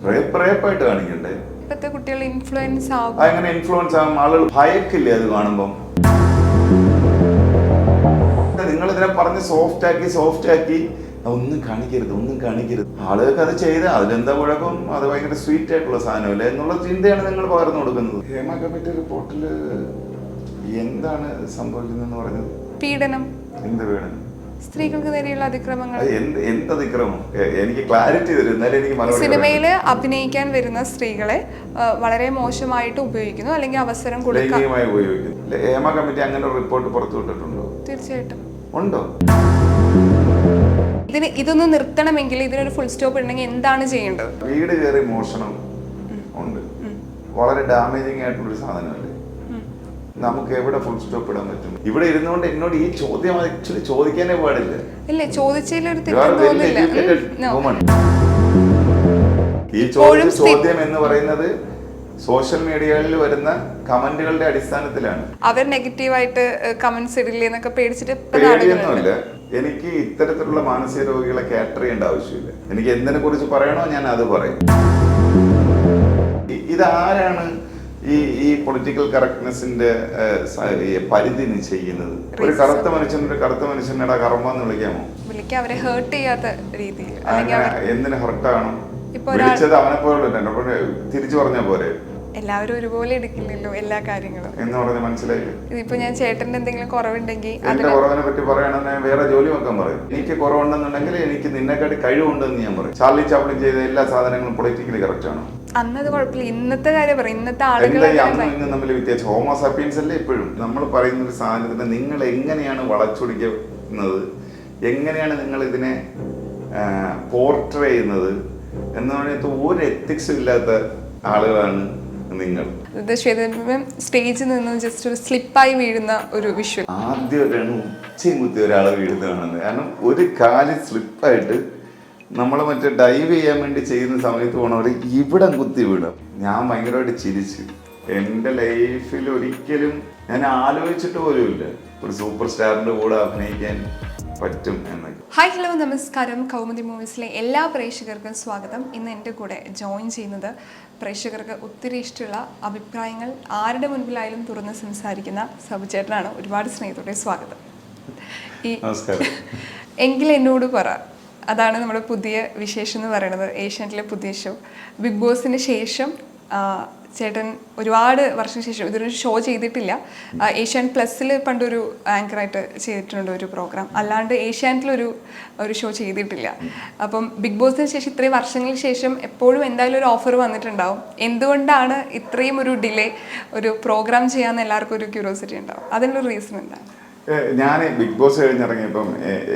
റേപ്പായിട്ട് കാണിക്കണ്ടേ? ഇപ്പോഴത്തെ കുട്ടികൾ ഇൻഫ്ലുവൻസ് ആകും. അങ്ങനെ ഇൻഫ്ലുവൻസ് ആകും, ആളുകൾ ഭയക്കില്ലേ അത് കാണുമ്പം? നിങ്ങൾ ഇതിനെ പറഞ്ഞ് സോഫ്റ്റ് ആക്കി ഒന്നും കാണിക്കരുത്. ആളുകൾക്ക് അത് ചെയ്താൽ അതിലെന്താ കുഴപ്പം? അത് ഭയങ്കര സ്വീറ്റ് ആയിട്ടുള്ള സാധനമല്ലേ എന്നുള്ള ചിന്തയാണ് നിങ്ങൾ പകർന്നു കൊടുക്കുന്നത്. ഹേമ കമ്മിറ്റി റിപ്പോർട്ടിൽ എന്താണ് സംഭവിക്കുന്നതെന്ന് പറഞ്ഞത്? പീഡനം. എന്ത് പീഡനം? സ്ത്രീകൾക്ക് നേരെയുള്ള അതിക്രമങ്ങൾ. എന്ത് അതിക്രമം? എനിക്ക് ക്ലാരിറ്റി തരും, എന്നാലും എനിക്ക് മറുപടി. സിനിമയില് അഭിനയിക്കാൻ വരുന്ന സ്ത്രീകളെ വളരെ മോശമായിട്ട് ഉപയോഗിക്കുന്നു, അല്ലെങ്കിൽ അവസരം ലൈംഗികമായി ഉപയോഗിക്കുന്നു. ഹേമ കമ്മിറ്റി അങ്ങനെ ഒരു റിപ്പോർട്ട് പുറത്തുവിട്ടിട്ടുണ്ടോ? തീർച്ചയായിട്ടും ഉണ്ടോ? ഇതൊന്ന് നിർത്തണമെങ്കിൽ, ഇതിനൊരു ഫുൾ സ്റ്റോപ്പ് ഉണ്ടെങ്കിൽ എന്താണ് ചെയ്യേണ്ടത്? വീട് കയറി മോഷണം ഉണ്ട്, വളരെ ഡാമേജിങ് ആയിട്ടുള്ളൊരു സാധനമല്ലേ. നമുക്ക് എവിടെ ഫുൾ സ്റ്റോപ്പ് ഇടാൻ പറ്റും? ഇവിടെ ഇരുന്നുകൊണ്ട് എന്നോട് ഈ ചോദ്യം ആക്ച്വലി ചോദിക്കാനേ പാടില്ല. ഇല്ല, ചോദിച്ചതിലൊരു ഈ ചോദ്യം എന്ന് പറയുന്നത് സോഷ്യൽ മീഡിയകളിൽ വരുന്ന കമന്റുകളുടെ അടിസ്ഥാനത്തിലാണ്. അവർ നെഗറ്റീവായിട്ട് കമന്റ്സ് ഇടില്ലേ എന്നൊക്കെ പേടിച്ചിട്ട് പേടിയൊന്നുമില്ല. എനിക്ക് ഇത്തരത്തിലുള്ള മാനസിക രോഗികളെ കാറ്റർ ചെയ്യേണ്ട ആവശ്യമില്ല. എനിക്ക് എന്തിനെ കുറിച്ച് പറയണോ ഞാൻ അത് പറയും. ഇതാരാണ് ഈ പൊളിറ്റിക്കൽ കറക്റ്റ്നെസിന്റെ പരിധി നിശ്ചയിക്കുന്നത്? ഒരു കറുത്ത മനുഷ്യനോട് കർമ്മ എന്ന് വിളിക്കാമോ? വിളിക്കാം, അവരെ ഹേർട്ട് ചെയ്യാത്ത രീതിയിൽ. എന്തിനു ഹർട്ടാണ് വിളിച്ചത്? അവനെ പോലെ തിരിച്ചു പറഞ്ഞ പോലെ. എല്ലാവരും ഒരുപോലെ എടുക്കില്ലല്ലോ എല്ലാ കാര്യങ്ങളും എന്ന് പറഞ്ഞ് മനസ്സിലായില്ലേ? ഇതിപ്പോ ഞാൻ ചേട്ടന്റെ എന്തെങ്കിലും കുറവുണ്ടെങ്കിൽ എന്റെ കുറവിനെ പറ്റി പറയണമെന്ന് വേറെ ജോലി വെക്കാൻ പറയും. എനിക്ക് കുറവുണ്ടെന്നുണ്ടെങ്കിൽ എനിക്ക് നിന്നെക്കാട്ടി കഴിവുണ്ടെന്ന് ഞാൻ പറയും. ചാർലി ചാപ്ലിൻ ചെയ്ത എല്ലാ സാധനങ്ങളും പൊളിറ്റിക്കലി കറക്റ്റ് ആണ്. അന്നത് കുഴപ്പമില്ല, ഇന്നത്തെ കാര്യം പറയും. ഇന്നത്തെ ആളുകൾ അന്നും തമ്മിൽ വ്യത്യാസം. ഹോമോസാപ്പിയൻസ് അല്ലേ ഇപ്പോഴും നമ്മൾ പറയുന്ന ഒരു സാധനത്തിന് നിങ്ങൾ എങ്ങനെയാണ് വളച്ചൊടിക്കുന്നത്, എങ്ങനെയാണ് നിങ്ങൾ ഇതിനെ പോർട്രേ ചെയ്യുന്നത് എന്ന് പറയുന്നത് ഒരു എത്തിക്സും ഇല്ലാത്ത ആളുകളാണ് നിങ്ങൾ. സ്റ്റേജിൽ നിന്ന് ജസ്റ്റ് ഒരു സ്ലിപ്പായി വീഴുന്ന ഒരു വിഷ്വൽ. ആദ്യമായിട്ടാണ് ഉച്ചയും കുത്തി ഒരാളെ വീഴുന്നത് കാണുന്നത്. കാരണം ഒരു കാല് സ്ലിപ്പായിട്ട് നമ്മൾ മറ്റേ ഡൈവ് ചെയ്യാൻ വേണ്ടി ചെയ്യുന്ന സമയത്ത് പോണവർ ഇവിടെ കുത്തി വീഴും. ഞാൻ ഭയങ്കരമായിട്ട് ചിരിച്ചു. എൻ്റെ ലൈഫിൽ ഒരിക്കലും ഞാൻ ആലോചിച്ചിട്ട് പോലുമില്ല ഒരു സൂപ്പർ സ്റ്റാറിൻ്റെ കൂടെ അഭിനയിക്കാൻ പറ്റും എന്നൊക്കെ. ഹായ്, ഹലോ, നമസ്കാരം. കൗമുദി മൂവീസിലെ എല്ലാ പ്രേക്ഷകർക്കും സ്വാഗതം. ഇന്ന് എൻ്റെ കൂടെ ജോയിൻ ചെയ്യുന്നത് പ്രേക്ഷകർക്ക് ഒത്തിരി ഇഷ്ടമുള്ള അഭിപ്രായങ്ങൾ ആരുടെ മുൻപിലായാലും തുറന്ന് സംസാരിക്കുന്ന സബുചേട്ടനാണ്. ഒരുപാട് സ്നേഹത്തോടെ സ്വാഗതം. എങ്കിൽ എന്നോട് പറ, അതാണ് നമ്മുടെ പുതിയ വിശേഷം എന്ന് പറയുന്നത്. ഏഷ്യാനെറ്റിലെ പുതിയ ഷോ ബിഗ് ബോസിന് ശേഷം ചേട്ടൻ ഒരുപാട് വർഷത്തിന് ശേഷം ഇതൊരു ഷോ ചെയ്തിട്ടില്ല. ഏഷ്യാനെറ്റ് പ്ലസ്സിൽ പണ്ടൊരു ആങ്കറായിട്ട് ചെയ്തിട്ടുണ്ട് ഒരു പ്രോഗ്രാം, അല്ലാണ്ട് ഏഷ്യാനെറ്റിലൊരു ഷോ ചെയ്തിട്ടില്ല. അപ്പം ബിഗ് ബോസിന് ശേഷം ഇത്രയും വർഷങ്ങൾക്ക് ശേഷം എപ്പോഴും എന്തായാലും ഒരു ഓഫർ വന്നിട്ടുണ്ടാവും. എന്തുകൊണ്ടാണ് ഇത്രയും ഒരു ഡിലേ ഒരു പ്രോഗ്രാം ചെയ്യാമെന്ന് എല്ലാവർക്കും ഒരു ക്യൂരിയോസിറ്റി ഉണ്ടാവും. അതിനുള്ള റീസൺ എന്താണ്? ഞാൻ ബിഗ് ബോസ് കഴിഞ്ഞിറങ്ങിയപ്പം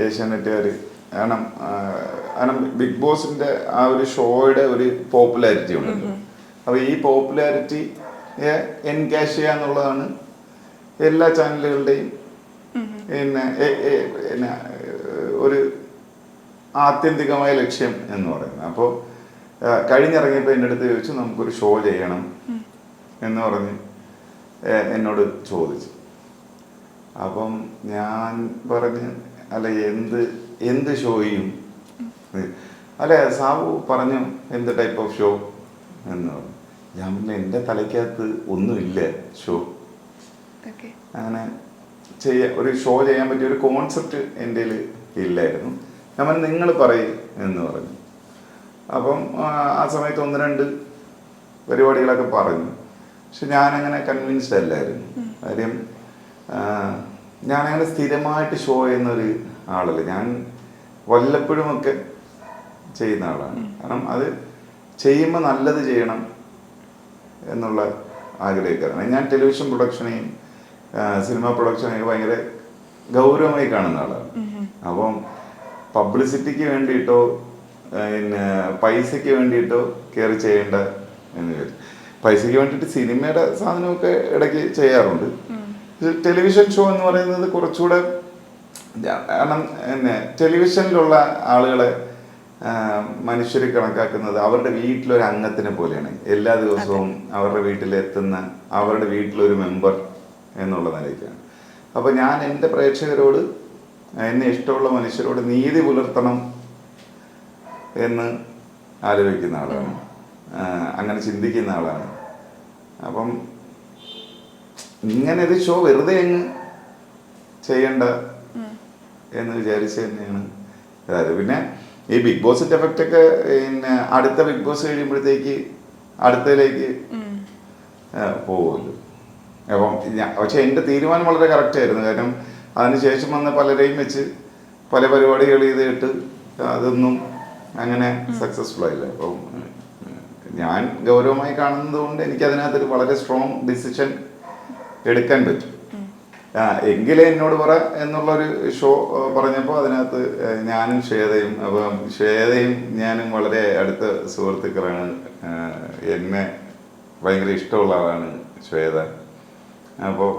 ഏഷ്യാനെറ്റുകാർ കാരണം ബിഗ് ബോസിന്റെ ആ ഒരു ഷോയുടെ ഒരു പോപ്പുലാരിറ്റി ഉണ്ടല്ലോ. അപ്പോൾ ഈ പോപ്പുലാരിറ്റിയെ എൻകാഷ് ചെയ്യുക എന്നുള്ളതാണ് എല്ലാ ചാനലുകളുടെയും പിന്നെ ഒരു ആത്യന്തികമായ ലക്ഷ്യം എന്ന് പറയുന്നത്. അപ്പോൾ കഴിഞ്ഞിറങ്ങിയപ്പോൾ എൻ്റെ അടുത്ത് ചോദിച്ചു നമുക്കൊരു ഷോ ചെയ്യണം എന്ന് പറഞ്ഞ് എന്നോട് ചോദിച്ചു. അപ്പം ഞാൻ പറഞ്ഞ് അല്ല എന്ത് ഷോയും അല്ലെ സാബു പറഞ്ഞു എന്ത് ടൈപ്പ് ഓഫ് ഷോ എന്ന് പറഞ്ഞു. ഞാൻ പിന്നെ എൻ്റെ തലയ്ക്കകത്ത് ഒന്നുമില്ല ഷോ, അങ്ങനെ ഒരു ഷോ ചെയ്യാൻ പറ്റിയ ഒരു കോൺസെപ്റ്റ് എൻ്റെ ഇല്ലായിരുന്നു. ഞാൻ നിങ്ങൾ പറയും എന്ന് പറഞ്ഞു. അപ്പം ആ സമയത്ത് 1-2 പരിപാടികളൊക്കെ പറഞ്ഞു. പക്ഷെ ഞാനങ്ങനെ കൺവിൻസ്ഡ് അല്ലായിരുന്നു. കാര്യം ഞാനങ്ങനെ സ്ഥിരമായിട്ട് ഷോ ചെയ്യുന്നൊരു ആളല്ല. ഞാൻ വല്ലപ്പോഴുമൊക്കെ ചെയ്യുന്ന ആളാണ്. കാരണം അത് ചെയ്യുമ്പോൾ നല്ലത് ചെയ്യണം എന്നുള്ള ആഗ്രഹിക്കാറാണ്. ഞാൻ ടെലിവിഷൻ പ്രൊഡക്ഷനെയും സിനിമ പ്രൊഡക്ഷനെയൊക്കെ ഭയങ്കര ഗൗരവമായി കാണുന്ന ആളാണ്. അപ്പം പബ്ലിസിറ്റിക്ക് വേണ്ടിയിട്ടോ പിന്നെ പൈസയ്ക്ക് വേണ്ടിയിട്ടോ കയറി ചെയ്യേണ്ട എന്ന് വിചാരിച്ചു. പൈസയ്ക്ക് വേണ്ടിയിട്ട് സിനിമയുടെ സാധനമൊക്കെ ഇടയ്ക്ക് ചെയ്യാറുണ്ട്. ടെലിവിഷൻ ഷോ എന്ന് പറയുന്നത് കുറച്ചുകൂടെ, കാരണം ടെലിവിഷനിലുള്ള ആളുകളെ മനുഷ്യർ കണക്കാക്കുന്നത് അവരുടെ വീട്ടിലൊരു അംഗത്തിനെ പോലെയാണ്. എല്ലാ ദിവസവും അവരുടെ വീട്ടിലെത്തുന്ന അവരുടെ വീട്ടിലൊരു മെമ്പർ എന്നുള്ള നിലയ്ക്കാണ്. അപ്പോൾ ഞാൻ എൻ്റെ പ്രേക്ഷകരോട്, എന്നെ ഇഷ്ടമുള്ള മനുഷ്യരോട് നീതി പുലർത്തണം എന്ന് ആലോചിക്കുന്ന ആളാണ്. അങ്ങനെ ചിന്തിക്കുന്ന ആളാണ്. അപ്പം ഇങ്ങനെ ഒരു ഷോ വെറുതെ അങ്ങ് ചെയ്യണ്ട എന്ന് വിചാരിച്ച് തന്നെയാണ് അതായത്. പിന്നെ ഈ ബിഗ് ബോസിന്റെ എഫക്റ്റ് ഒക്കെ പിന്നെ അടുത്ത ബിഗ് ബോസ് കഴിയുമ്പോഴത്തേക്ക് അടുത്തതിലേക്ക് പോകുമല്ലോ. അപ്പം പക്ഷെ എൻ്റെ തീരുമാനം വളരെ കറക്റ്റ് ആയിരുന്നു. കാരണം അതിനുശേഷം വന്ന പലരെയും വെച്ച് പല പരിപാടികൾ ചെയ്തിട്ട് അതൊന്നും അങ്ങനെ സക്സസ്ഫുൾ ആയില്ല. അപ്പം ഞാൻ ഗൗരവമായി കാണുന്നത് കൊണ്ട് എനിക്ക് അതിനകത്തൊരു വളരെ സ്ട്രോങ് ഡിസിഷൻ എടുക്കാൻ പറ്റും. എങ്കിലേ എന്നോട് പറ എന്നുള്ളൊരു ഷോ പറഞ്ഞപ്പോൾ അതിനകത്ത് ഞാനും ശ്വേതയും, അപ്പം ശ്വേതയും ഞാനും വളരെ അടുത്ത സുഹൃത്തുക്കളാണ്. എന്നെ ഭയങ്കര ഇഷ്ടമുള്ള ആളാണ് ശ്വേത. അപ്പോൾ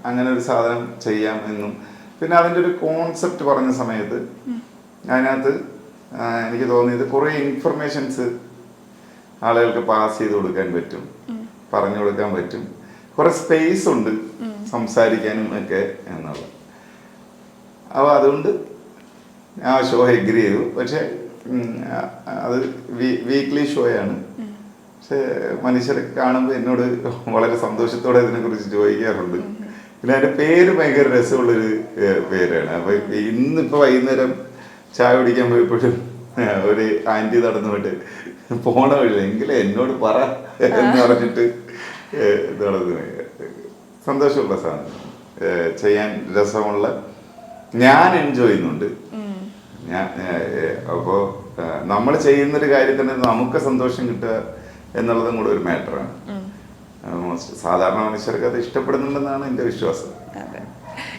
അങ്ങനെ ഒരു സാധനം ചെയ്യാം എന്നും പിന്നെ അതിൻ്റെ ഒരു കോൺസെപ്റ്റ് പറഞ്ഞ സമയത്ത് അതിനകത്ത് എനിക്ക് തോന്നിയത് കുറേ ഇൻഫർമേഷൻസ് ആളുകൾക്ക് പാസ് ചെയ്ത് കൊടുക്കാൻ പറ്റും, പറഞ്ഞു കൊടുക്കാൻ പറ്റും, കുറെ സ്പേസ് ഉണ്ട് സംസാരിക്കാനും ഒക്കെ എന്നുള്ളത്. അപ്പോൾ അതുകൊണ്ട് ആ ഷോ എഗ്രി ചെയ്തു. പക്ഷെ അത് വീക്ക്ലി ഷോയാണ്. പക്ഷെ മനുഷ്യരൊക്കെ കാണുമ്പോൾ എന്നോട് വളരെ സന്തോഷത്തോടെ ഇതിനെക്കുറിച്ച് ചോദിക്കാറുണ്ട്. പിന്നെ അതിൻ്റെ പേര് ഭയങ്കര രസമുള്ളൊരു പേരാണ്. അപ്പോൾ ഇന്നിപ്പോൾ വൈകുന്നേരം ചായ കുടിക്കാൻ പോയപ്പോഴും ഒരു ആൻറ്റി നടന്നു പോയിട്ട് പോണ വഴിയില്ല എങ്കിലും എന്നോട് പറ എന്ന് പറഞ്ഞിട്ട് നടന്നു. സന്തോഷമുള്ള സാധനം, ചെയ്യാൻ രസമുള്ള, ഞാൻ എൻജോയ് ചെയ്യുന്നുണ്ട്. അപ്പോൾ നമ്മൾ ചെയ്യുന്നൊരു കാര്യത്തിന് നമുക്ക് സന്തോഷം കിട്ടുക എന്നുള്ളതും കൂടെ ഒരു മാറ്ററാണ്. സാധാരണ മനുഷ്യർക്ക് അത് ഇഷ്ടപ്പെടുന്നുണ്ടെന്നാണ് എൻ്റെ വിശ്വാസം.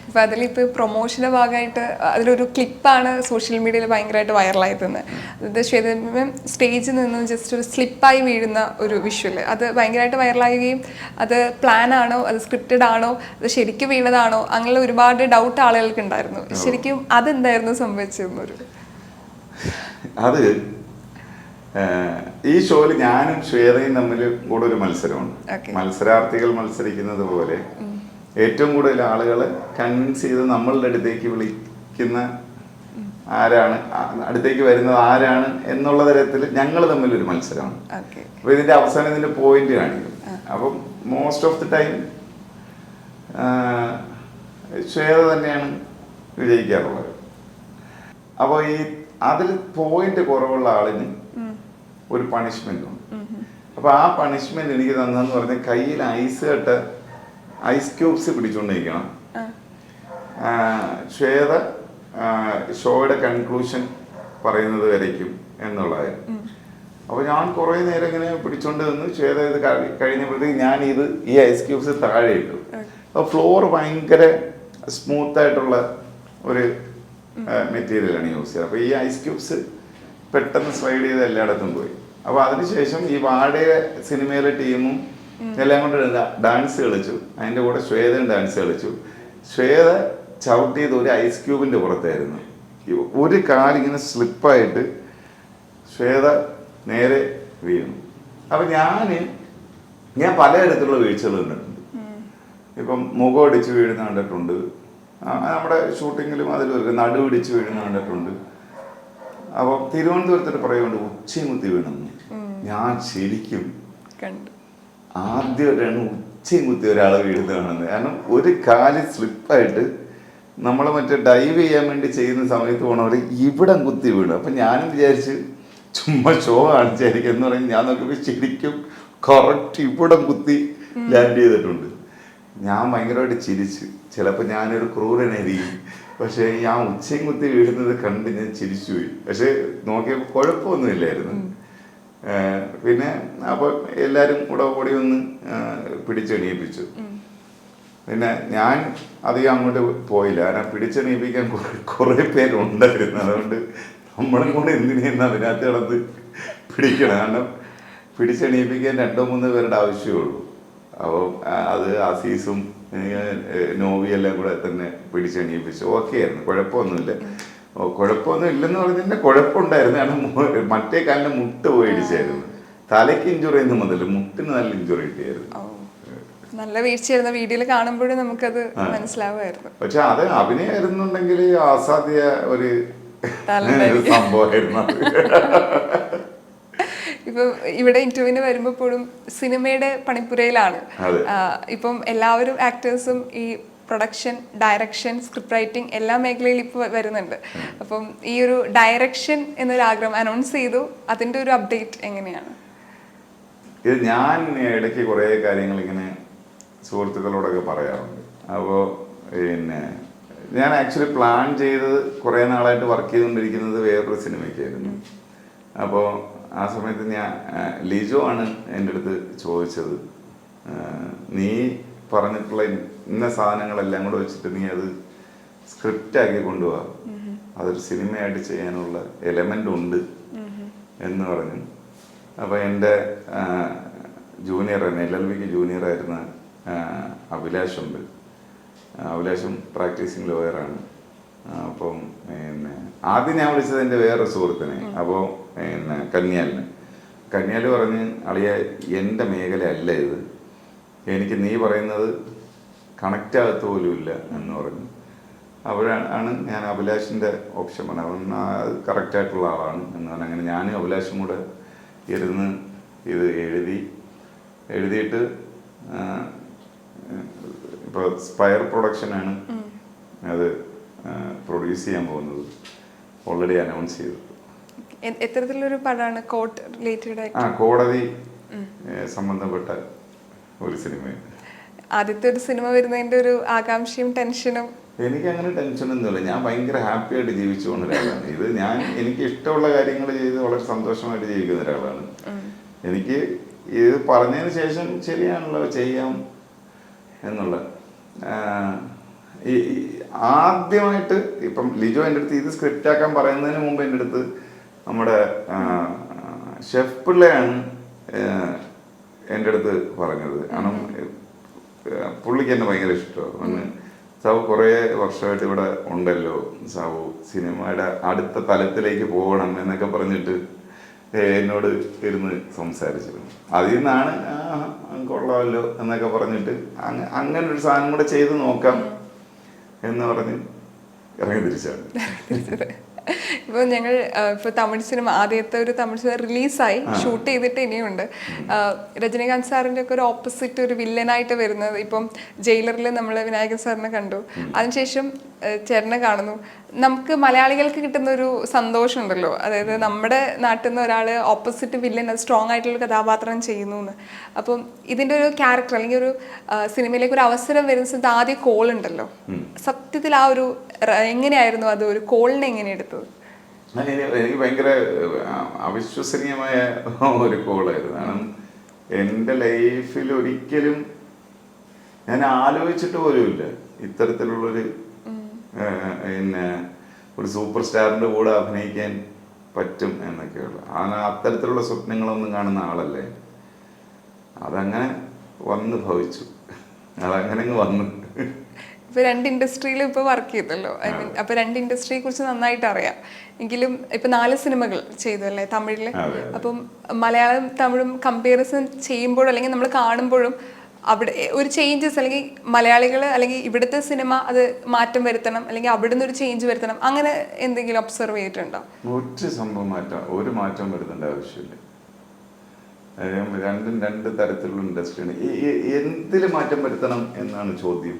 ഇപ്പം അതിലിപ്പോൾ പ്രൊമോഷൻ്റെ ഭാഗമായിട്ട് അതിലൊരു ക്ലിപ്പാണ് സോഷ്യൽ മീഡിയയിൽ ഭയങ്കരമായിട്ട് വൈറലായിരുന്നത്. അത് ശ്വേതം സ്റ്റേജിൽ നിന്ന് ജസ്റ്റ് ഒരു സ്ലിപ്പായി വീഴുന്ന ഒരു വിഷ്വൽ, അത് ഭയങ്കരമായിട്ട് വൈറലാകുകയും അത് പ്ലാനാണോ അത് സ്ക്രിപ്റ്റഡ് ആണോ അത് ശരിക്കും വീണതാണോ അങ്ങനെ ഒരുപാട് ഡൗട്ട് ആളുകൾക്ക് ഉണ്ടായിരുന്നു. ശരിക്കും അതെന്തായിരുന്നു സംഭവിച്ചതെന്നൊരു അത് ഈ ഷോയിൽ ഞാനും ശ്വേതയും തമ്മിൽ കൂടെ ഒരു മത്സരമുണ്ട്. മത്സരാർത്ഥികൾ മത്സരിക്കുന്നത് പോലെ ഏറ്റവും കൂടുതൽ ആളുകളെ കൺവിൻസ് ചെയ്ത് നമ്മളുടെ അടുത്തേക്ക് വിളിക്കുന്ന ആരാണ്, അടുത്തേക്ക് വരുന്നത് ആരാണ് എന്നുള്ള തരത്തിൽ ഞങ്ങൾ തമ്മിലൊരു മത്സരമാണ്. അപ്പോൾ ഇതിന്റെ അവസാനം ഇതിന്റെ പോയിന്റ് കാണിക്കും. അപ്പം most of the time Shweta തന്നെയാണ് വിജയിക്കാറുള്ളത്. അപ്പോൾ ഈ അതിൽ പോയിന്റ് കുറവുള്ള ആളിന് ഒരു പണിഷ്മെന്റ് ഉണ്ട്. അപ്പൊ ആ പണിഷ്മെന്റ് എനിക്ക് തന്നെന്ന് പറഞ്ഞാൽ കയ്യിൽ ഐസ് ക്യൂബ്സ് പിടിച്ചുകൊണ്ടിരിക്കണം. ശ്വേത ഷോയുടെ കൺക്ലൂഷൻ പറയുന്നത് വരയ്ക്കും എന്നുള്ളതായിരുന്നു. അപ്പൊ ഞാൻ കുറെ നേരം ഇങ്ങനെ പിടിച്ചോണ്ട് നിന്ന് ശ്വേത ഇത് കഴിഞ്ഞപ്പോഴത്തേക്ക് ഞാൻ ഈ ഐസ് ക്യൂബ്സ് താഴെ ഇട്ടു. അപ്പൊ ഫ്ലോർ ഭയങ്കര സ്മൂത്ത് ആയിട്ടുള്ള ഒരു മെറ്റീരിയലാണ് യൂസ് ചെയ്യുക. അപ്പൊ ഈ ഐസ് ക്യൂബ്സ് പെട്ടെന്ന് സ്ലൈഡ് ചെയ്ത് എല്ലായിടത്തും പോയി. അപ്പൊ അതിനുശേഷം ഈ വാടക സിനിമയിലെ ടീമും എല്ലാം കൊണ്ട് ഡാൻസ് കളിച്ചു. അതിൻ്റെ കൂടെ ശ്വേതയും ഡാൻസ് കളിച്ചു. ശ്വേത ചവിട്ടിയത് ഒരു ഐസ് ക്യൂബിന്റെ പുറത്തായിരുന്നു. ഒരു കാലിങ്ങനെ സ്ലിപ്പായിട്ട് ശ്വേത നേരെ വീണു. അപ്പൊ ഞാൻ പലയിടത്തുള്ള വീഴ്ചകൾ കണ്ടിട്ടുണ്ട്. ഇപ്പം മുഖം അടിച്ച് വീഴുന്ന കണ്ടിട്ടുണ്ട്, നമ്മുടെ ഷൂട്ടിങ്ങിലും അതിൽ നടുവിടിച്ച് വീഴുന്ന കണ്ടിട്ടുണ്ട്. അപ്പോൾ തിരുവനന്തപുരത്തിന് പറയുന്നുണ്ട് ഉച്ചയും കുത്തി വീണെന്ന്. ഞാൻ ശരിക്കും ആദ്യമായിട്ടാണ് ഉച്ചയും കുത്തി ഒരാളെ വീഴുന്നത് കാണുന്നത്. കാരണം ഒരു കാല് സ്ലിപ്പായിട്ട് നമ്മൾ മറ്റേ ഡൈവ് ചെയ്യാൻ വേണ്ടി ചെയ്യുന്ന സമയത്ത് പോണവർ ഇവിടം കുത്തി വീണു. അപ്പം ഞാനും വിചാരിച്ച് ചുമ്മാ ഷോ കാണിച്ചായിരിക്കും എന്ന് പറഞ്ഞ് ഞാൻ നോക്കിയപ്പോൾ ശരിക്കും കറക്റ്റ് ഇവിടം കുത്തി ലാൻഡ് ചെയ്തിട്ടുണ്ട്. ഞാൻ ഭയങ്കരമായിട്ട് ചിരിച്ചു. ചിലപ്പോൾ ഞാനൊരു ക്രൂരനായിരിക്കും, പക്ഷേ ഞാൻ ഉച്ചയും കുത്തി വീഴുന്നത് കണ്ട് ഞാൻ ചിരിച്ചുപോയി. പക്ഷെ നോക്കിയപ്പോൾ കുഴപ്പമൊന്നുമില്ലായിരുന്നു. പിന്നെ അപ്പോൾ എല്ലാവരും കൂടെ ഓടി ഒന്ന് പിടിച്ചെണീപ്പിച്ചു. പിന്നെ ഞാൻ അധികം അങ്ങോട്ട് പോയില്ല, കാരണം പിടിച്ചെണീപ്പിക്കാൻ കുറേ പേരുണ്ടായിരുന്നു. അതുകൊണ്ട് നമ്മളും കൂടെ എന്തിനെന്ന് അതിനകത്ത് കിടന്ന് പിടിക്കണം. കാരണം പിടിച്ചെണീപ്പിക്കാൻ 2-3 പേരുടെ ആവശ്യമേ ഉള്ളൂ. അപ്പോൾ അത് അസീസും നോവിയെല്ലാം കൂടെ തന്നെ പിടിച്ചെണീപ്പിച്ചു. ഓക്കെ ആയിരുന്നു, കുഴപ്പമൊന്നുമില്ല. കുഴപ്പമൊന്നും ഇല്ലെന്ന് പറഞ്ഞാൽ കുഴപ്പമുണ്ടായിരുന്നു. കാരണം മറ്റേ കാലിന് മുട്ട് പോയി ഇടിച്ചായിരുന്നു. തലയ്ക്ക് ഇഞ്ചുറി ഒന്നും വന്നില്ല, മുട്ടിന് നല്ല ഇഞ്ചുറി കിട്ടിയായിരുന്നു. നല്ല വീഴ്ചയായിരുന്നു. വീഡിയോയിൽ കാണുമ്പോഴും നമുക്കത് മനസ്സിലാവുമായിരുന്നു. പക്ഷെ അത് അഭിനയായിരുന്നുണ്ടെങ്കിൽ അസാധ്യ ഒരു സംഭവമായിരുന്നു. ഇപ്പം ഇവിടെ ഇന്റർവ്യൂവിന് വരുമ്പോൾ പോലും സിനിമയുടെ പണിപ്പുരയിലാണ്. ഇപ്പം എല്ലാവരും ആക്ടേഴ്സും ഈ പ്രൊഡക്ഷൻ, ഡയറക്ഷൻ, സ്ക്രിപ്റ്റ് റൈറ്റിംഗ് എല്ലാ മേഖലയിലും ഇപ്പോൾ വരുന്നുണ്ട്. അപ്പം ഈ ഒരു ഡയറക്ഷൻ എന്നൊരു ആഗ്രഹം അനൗൺസ് ചെയ്തു, അതിൻ്റെ ഒരു അപ്ഡേറ്റ് എങ്ങനെയാണ്? ഇത് ഞാൻ ഇടയ്ക്ക് കുറേ കാര്യങ്ങൾ ഇങ്ങനെ സുഹൃത്തുക്കളോടൊക്കെ പറയാറുണ്ട്. അപ്പോൾ പിന്നെ ഞാൻ ആക്ച്വലി പ്ലാൻ ചെയ്തത് കുറേ നാളായിട്ട് വർക്ക് ചെയ്തുകൊണ്ടിരിക്കുന്നത് വേറൊരു സിനിമയ്ക്കായിരുന്നു. അപ്പോൾ ആ സമയത്ത് ലിജോ ആണ് എൻ്റെ അടുത്ത് ചോദിച്ചത്, നീ പറഞ്ഞിട്ടുള്ള ഇന്ന സാധനങ്ങളെല്ലാം കൂടെ വെച്ചിട്ട് നീ അത് സ്ക്രിപ്റ്റാക്കി കൊണ്ടുപോവാ, അതൊരു സിനിമയായിട്ട് ചെയ്യാനുള്ള എലമെൻ്റ് ഉണ്ട് എന്ന് പറഞ്ഞു. അപ്പോൾ എൻ്റെ ജൂനിയർ LLBക്ക് ജൂനിയറായിരുന്ന അഭിലാഷുണ്ട്. അഭിലാഷും പ്രാക്ടീസിങ് ലോയറാണ്. അപ്പം പിന്നെ ആദ്യം ഞാൻ വിളിച്ചത് എൻ്റെ വേറെ സുഹൃത്തിനെ. അപ്പോൾ പിന്നെ കന്യാൽ പറഞ്ഞ്, അളിയ എൻ്റെ മേഖല അല്ല ഇത്, എനിക്ക് നീ പറയുന്നത് കണക്റ്റ് ആകത്ത പോലുമില്ല എന്ന് പറഞ്ഞു. അപ്പോഴാണ് ഞാൻ അഭിലാഷിൻ്റെ ഓപ്ഷൻ പറഞ്ഞത്. അവൻ അത് കറക്റ്റായിട്ടുള്ള ആളാണ് എന്ന് പറഞ്ഞു. അങ്ങനെ ഞാനും അഭിലാഷും കൂടെ ഇരുന്ന് ഇത് എഴുതിയിട്ട് ഇപ്പോൾ സ്പയർ പ്രൊഡക്ഷനാണ് അത് പ്രൊഡ്യൂസ് ചെയ്യാൻ പോകുന്നത്. ഓൾറെഡി അനൗൺസ് ചെയ്തു. എത്തരത്തിലൊരു പടമാണ്? Court related? കോടതി സംബന്ധപ്പെട്ട ഒരു സിനിമയാണ്. ആദ്യത്തെ ഒരു സിനിമ വരുന്നതിന്റെ ഒരു ആകാംക്ഷയും ടെൻഷനും? എനിക്ക് അങ്ങനെ ടെൻഷനൊന്നുമില്ല. ഞാൻ ഭയങ്കര ഹാപ്പി ആയിട്ട് ജീവിച്ചു പോകുന്ന ഒരാളാണ്. ഇത് എനിക്ക് ഇഷ്ടമുള്ള കാര്യങ്ങൾ ചെയ്ത് വളരെ സന്തോഷമായിട്ട് ജീവിക്കുന്ന ഒരാളാണ്. എനിക്ക് ഇത് പറഞ്ഞതിന് ശേഷം ശരിയാണല്ലോ ചെയ്യാം എന്നുള്ള ആദ്യമായിട്ട് ഇപ്പം ലിജോ എൻ്റെ അടുത്ത് ഇത് സ്ക്രിപ്റ്റ് ആക്കാൻ പറയുന്നതിന് മുമ്പ് എൻ്റെ അടുത്ത് നമ്മുടെ ഷെഫ് പിള്ളയാണ് എൻ്റെ അടുത്ത് പറഞ്ഞത്. കാരണം പുള്ളിക്ക് എന്നെ ഭയങ്കര ഇഷ്ടമാണ്. സാവു കുറേ വർഷമായിട്ട് ഇവിടെ ഉണ്ടല്ലോ, സാവു സിനിമയുടെ അടുത്ത തലത്തിലേക്ക് പോകണം എന്നൊക്കെ പറഞ്ഞിട്ട് എന്നോട് ഇരുന്ന് സംസാരിച്ചിരുന്നു. അതിൽ നിന്നാണ് കൊള്ളാമല്ലോ എന്നൊക്കെ പറഞ്ഞിട്ട് അങ്ങനെ ഒരു സാധനം കൂടെ ചെയ്ത് നോക്കാം എന്ന് പറഞ്ഞ് ഇറങ്ങി തിരിച്ചാണ്. ഇപ്പോൾ ഞങ്ങൾ ഇപ്പോൾ തമിഴ് സിനിമ, ആദ്യത്തെ ഒരു തമിഴ് സിനിമ റിലീസായി, ഷൂട്ട് ചെയ്തിട്ട് ഇനിയുണ്ട്. രജനീകാന്ത് സാറിൻ്റെ ഒക്കെ ഒരു ഓപ്പോസിറ്റ് ഒരു വില്ലനായിട്ട് വരുന്നത്. ഇപ്പം ജയിലറിൽ നമ്മൾ വിനായകൻ സാറിനെ കണ്ടു, അതിനുശേഷം ചേട്ടനെ കാണുന്നു. നമുക്ക് മലയാളികൾക്ക് കിട്ടുന്ന ഒരു സന്തോഷം ഉണ്ടല്ലോ, അതായത് നമ്മുടെ നാട്ടിൽ നിന്ന് ഒരാൾ ഓപ്പോസിറ്റ് വില്ലൻ അത് സ്ട്രോങ് ആയിട്ടുള്ള കഥാപാത്രം ചെയ്യുന്നു എന്ന്. അപ്പം ഇതിൻ്റെ ഒരു ക്യാരക്ടർ അല്ലെങ്കിൽ ഒരു സിനിമയിലേക്ക് ഒരു അവസരം വരുന്ന സമയത്ത് ആദ്യം കോൾ ഉണ്ടല്ലോ, സത്യത്തിൽ ആ ഒരു എങ്ങനെയായിരുന്നു അത്, ഒരു കോളിനെ എങ്ങനെ എടുത്തത്? എനിക്ക് ഭയങ്കര അവിശ്വസനീയമായ ഒരു കോളായിരുന്നു. കാരണം എൻ്റെ ലൈഫിൽ ഒരിക്കലും ഞാൻ ആലോചിച്ചിട്ട് പോലുമില്ല ഇത്തരത്തിലുള്ളൊരു പിന്നെ ഒരു സൂപ്പർ സ്റ്റാറിൻ്റെ കൂടെ അഭിനയിക്കാൻ പറ്റും എന്നൊക്കെയുള്ള അത്തരത്തിലുള്ള സ്വപ്നങ്ങളൊന്നും കാണുന്ന ആളല്ലേ. അതങ്ങനെ വന്ന് ഭവിച്ചു, അതങ്ങനെ വന്നു. ഇപ്പൊ രണ്ട് ഇൻഡസ്ട്രിയിലും ഇപ്പൊ വർക്ക് ചെയ്തല്ലോ, അപ്പൊ രണ്ട് ഇൻഡസ്ട്രിയെ കുറിച്ച് നന്നായിട്ട് അറിയാം. എങ്കിലും ഇപ്പൊ 4 സിനിമകൾ ചെയ്തു അല്ലേ തമിഴില്. അപ്പം മലയാളം തമിഴും കമ്പാരിസൺ ചെയ്യുമ്പോഴും അല്ലെങ്കിൽ നമ്മൾ കാണുമ്പോഴും അവിടെ ഒരു ചേഞ്ചസ്, അല്ലെങ്കിൽ മലയാളികൾ അല്ലെങ്കിൽ ഇവിടുത്തെ സിനിമ അത് മാറ്റം വരുത്തണം, അല്ലെങ്കിൽ അവിടുന്ന് ഒരു ചേഞ്ച് വരുത്തണം, അങ്ങനെ എന്തെങ്കിലും ഒബ്സർവ് ചെയ്തിട്ടുണ്ടോ? ഒരു മാറ്റം വരുത്തേണ്ട ആവശ്യമില്ല. രണ്ടും രണ്ട് തരത്തിലുള്ള ഇൻഡസ്ട്രിയാണ്. എന്തിൽ മാറ്റം വരുത്തണം എന്നാണ് ചോദ്യം.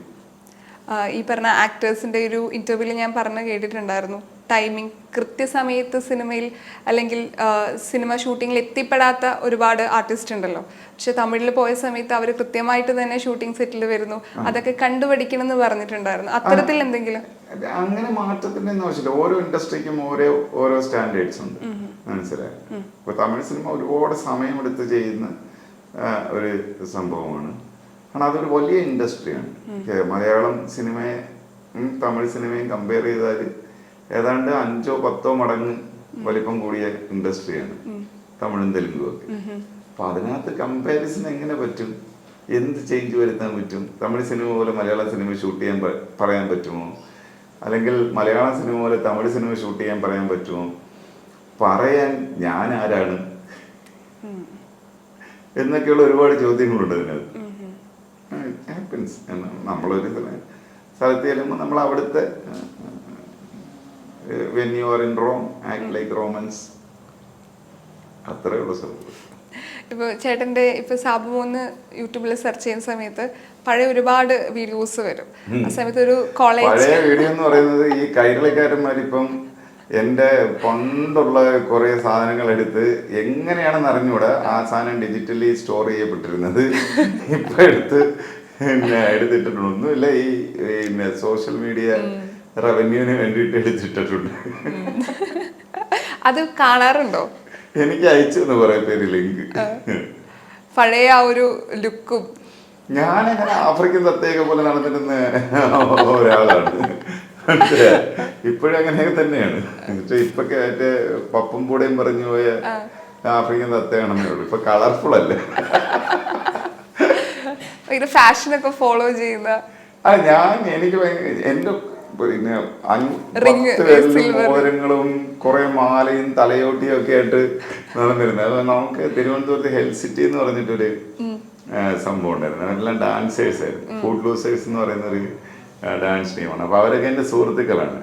ഈ പറഞ്ഞ ആക്ടേഴ്സിൻ്റെ ഒരു ഇൻ്റർവ്യൂവിൽ ഞാൻ പറഞ്ഞു കേട്ടിട്ടുണ്ടായിരുന്നു, ടൈമിംഗ് കൃത്യസമയത്ത് സിനിമയിൽ അല്ലെങ്കിൽ സിനിമ ഷൂട്ടിങ്ങിൽ എത്തിപ്പെടാത്ത ഒരുപാട് ആർട്ടിസ്റ്റ് ഉണ്ടല്ലോ. പക്ഷെ തമിഴിൽ പോയ സമയത്ത് അവർ കൃത്യമായിട്ട് തന്നെ ഷൂട്ടിംഗ് സെറ്റിൽ വരുന്നു, അതൊക്കെ കണ്ടുപഠിക്കണം എന്ന് പറഞ്ഞിട്ടുണ്ടായിരുന്നു. അത്തരത്തിൽ എന്തെങ്കിലും? അങ്ങനെ മാറ്റത്തിന്റെ ആവശ്യമില്ല. ഓരോ ഇൻഡസ്ട്രിക്കും ഓരോ സ്റ്റാൻഡേർഡ്സ് ഉണ്ട്, മനസ്സിലായി. ഇപ്പൊ തമിഴ് സിനിമ ഒരുപാട് സമയമെടുത്ത് ചെയ്യുന്ന ഒരു സംഭവമാണ്. കാരണം അതൊരു വലിയ ഇൻഡസ്ട്രിയാണ്. മലയാളം സിനിമയെ തമിഴ് സിനിമയും കമ്പയർ ചെയ്താൽ ഏതാണ്ട് 5-10 മടങ്ങ് വലിപ്പം കൂടിയ ഇൻഡസ്ട്രിയാണ് തമിഴും തെലുങ്കും ഒക്കെ. അപ്പൊ അതിനകത്ത് കമ്പാരിസൺ എങ്ങനെ പറ്റും? എന്ത് ചേഞ്ച് വരുത്താൻ പറ്റും? തമിഴ് സിനിമ പോലെ മലയാള സിനിമ ഷൂട്ട് ചെയ്യാൻ പറയാൻ പറ്റുമോ? അല്ലെങ്കിൽ മലയാള സിനിമ പോലെ തമിഴ് സിനിമ ഷൂട്ട് ചെയ്യാൻ പറയാൻ പറ്റുമോ? പറയാൻ ഞാൻ ആരാണ് എന്നൊക്കെയുള്ള ഒരുപാട് ചോദ്യങ്ങളുണ്ട് അതിനകത്ത്. ഹാപ്പൻസ്. നമ്മളൊരു സ്ഥലത്ത് ചെല്ലുമ്പോൾ നമ്മൾ അവിടുത്തെ when you are in Rome, act like Romans അത്രേ ഉള്ളൂ സൗഹൃദം. ഇപ്പോൾ ചേട്ടൻ്റെ ഇപ്പോൾ സാബുമോന്ന് യൂട്യൂബിൽ സെർച്ച് ചെയ്യുന്ന സമയത്ത് പഴയ ഒരുപാട് വീഡിയോസ് വരും. ആ സമയത്ത് ഒരു കോളേജ് പഴയ വീഡിയോ എന്ന് പറയുന്നത് ഈ കൈരളിക്കാരന്മാരിപ്പം എൻ്റെ പണ്ടുള്ള കുറേ സാധനങ്ങൾ എടുത്ത് എങ്ങനെയാണെന്ന് അറിഞ്ഞൂടാ ആ സാധനം ഡിജിറ്റലി സ്റ്റോർ ചെയ്യപ്പെട്ടിരുന്നത് ഇപ്പം എടുത്തിട്ടുണ്ട്. ഒന്നുമില്ല, ഈ പിന്നെ സോഷ്യൽ മീഡിയ റവന്യൂവിന് വേണ്ടിയിട്ട് എടുത്തിട്ടുണ്ട്. അത് കാണാറുണ്ടോ? എനിക്ക് അയച്ചു എന്ന് കുറേ പേര് ലിങ്ക്. പഴയ ആ ഒരു ലുക്കും ഞാനങ്ങനെ ആഫ്രിക്കൻ സത്യയൊക്കെ പോലെ നടന്നിരുന്ന ഒരാളാണ്. ഇപ്പോഴും അങ്ങനെയൊക്കെ തന്നെയാണ്. പക്ഷെ ഇപ്പൊക്കെ മറ്റേ പപ്പും കൂടെയും പറഞ്ഞു പോയ ആഫ്രിക്കൻ സത്യമാണെന്നേ ഉള്ളൂ. ഇപ്പൊ കളർഫുൾ അല്ലേ. ഇത് ഫാഷനൊക്കെ ഫോളോ ചെയ്യുന്ന എനിക്ക് എന്റെ പിന്നെ 10 മോതിരങ്ങളും കുറെ മാലയും തലയോട്ടിയും ഒക്കെ ആയിട്ട് നടന്നിരുന്നത്. അത് നമുക്ക് തിരുവനന്തപുരത്ത് ഹെൽത്ത് സിറ്റി എന്ന് പറഞ്ഞിട്ടൊരു സംഭവം ഉണ്ടായിരുന്നു. അവരെല്ലാം ഡാൻസേഴ്സ് ആയിരുന്നു. ഫുഡ് ലൂസേഴ്സ് എന്ന് പറയുന്ന ഒരു ഡാൻസ് ടീമാണ്. അപ്പോൾ അവരൊക്കെ എൻ്റെ സുഹൃത്തുക്കളാണ്.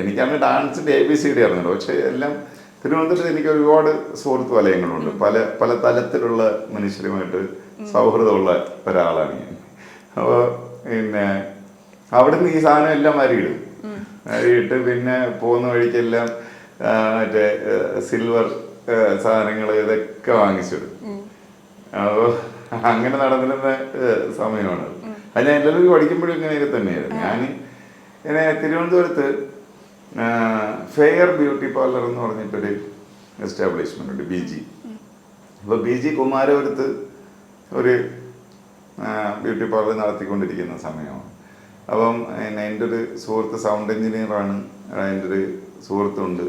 എനിക്കന്ന് ഡാൻസിൻ്റെ ABCD അറിഞ്ഞല്ലോ. പക്ഷേ എല്ലാം തിരുവനന്തപുരത്ത് എനിക്ക് ഒരുപാട് സുഹൃത്ത് വലയങ്ങളുണ്ട്. പല പല തലത്തിലുള്ള മനുഷ്യരുമായിട്ട് സൗഹൃദമുള്ള ഒരാളാണ് ഞാൻ. അപ്പോൾ പിന്നെ അവിടുന്ന് ഈ സാധനം എല്ലാം വരിയിട്ട് പിന്നെ പോകുന്ന വഴിക്കെല്ലാം മറ്റേ സിൽവർ സാധനങ്ങൾ ഇതൊക്കെ വാങ്ങിച്ചിടും. അപ്പോൾ അങ്ങനെ നടന്നിരുന്ന സമയമാണ്. അത് ഞാൻ എല്ലാവരും പഠിക്കുമ്പോഴും ഇങ്ങനെയൊക്കെ തന്നെയായിരുന്നു. ഞാൻ തിരുവനന്തപുരത്ത് ഫെയർ ബ്യൂട്ടി പാർലർ എന്ന് പറഞ്ഞിട്ടൊരു എസ്റ്റാബ്ലിഷ്മെൻ്റ് ഉണ്ട്, BG. അപ്പോൾ BG കുമാരപുരത്ത് ഒരു ബ്യൂട്ടി പാർലർ നടത്തിക്കൊണ്ടിരിക്കുന്ന സമയമാണ്. അപ്പം എൻ്റെ ഒരു സുഹൃത്ത് സൗണ്ട് എഞ്ചിനീയറാണ്, എൻ്റെ ഒരു സുഹൃത്തുണ്ട്.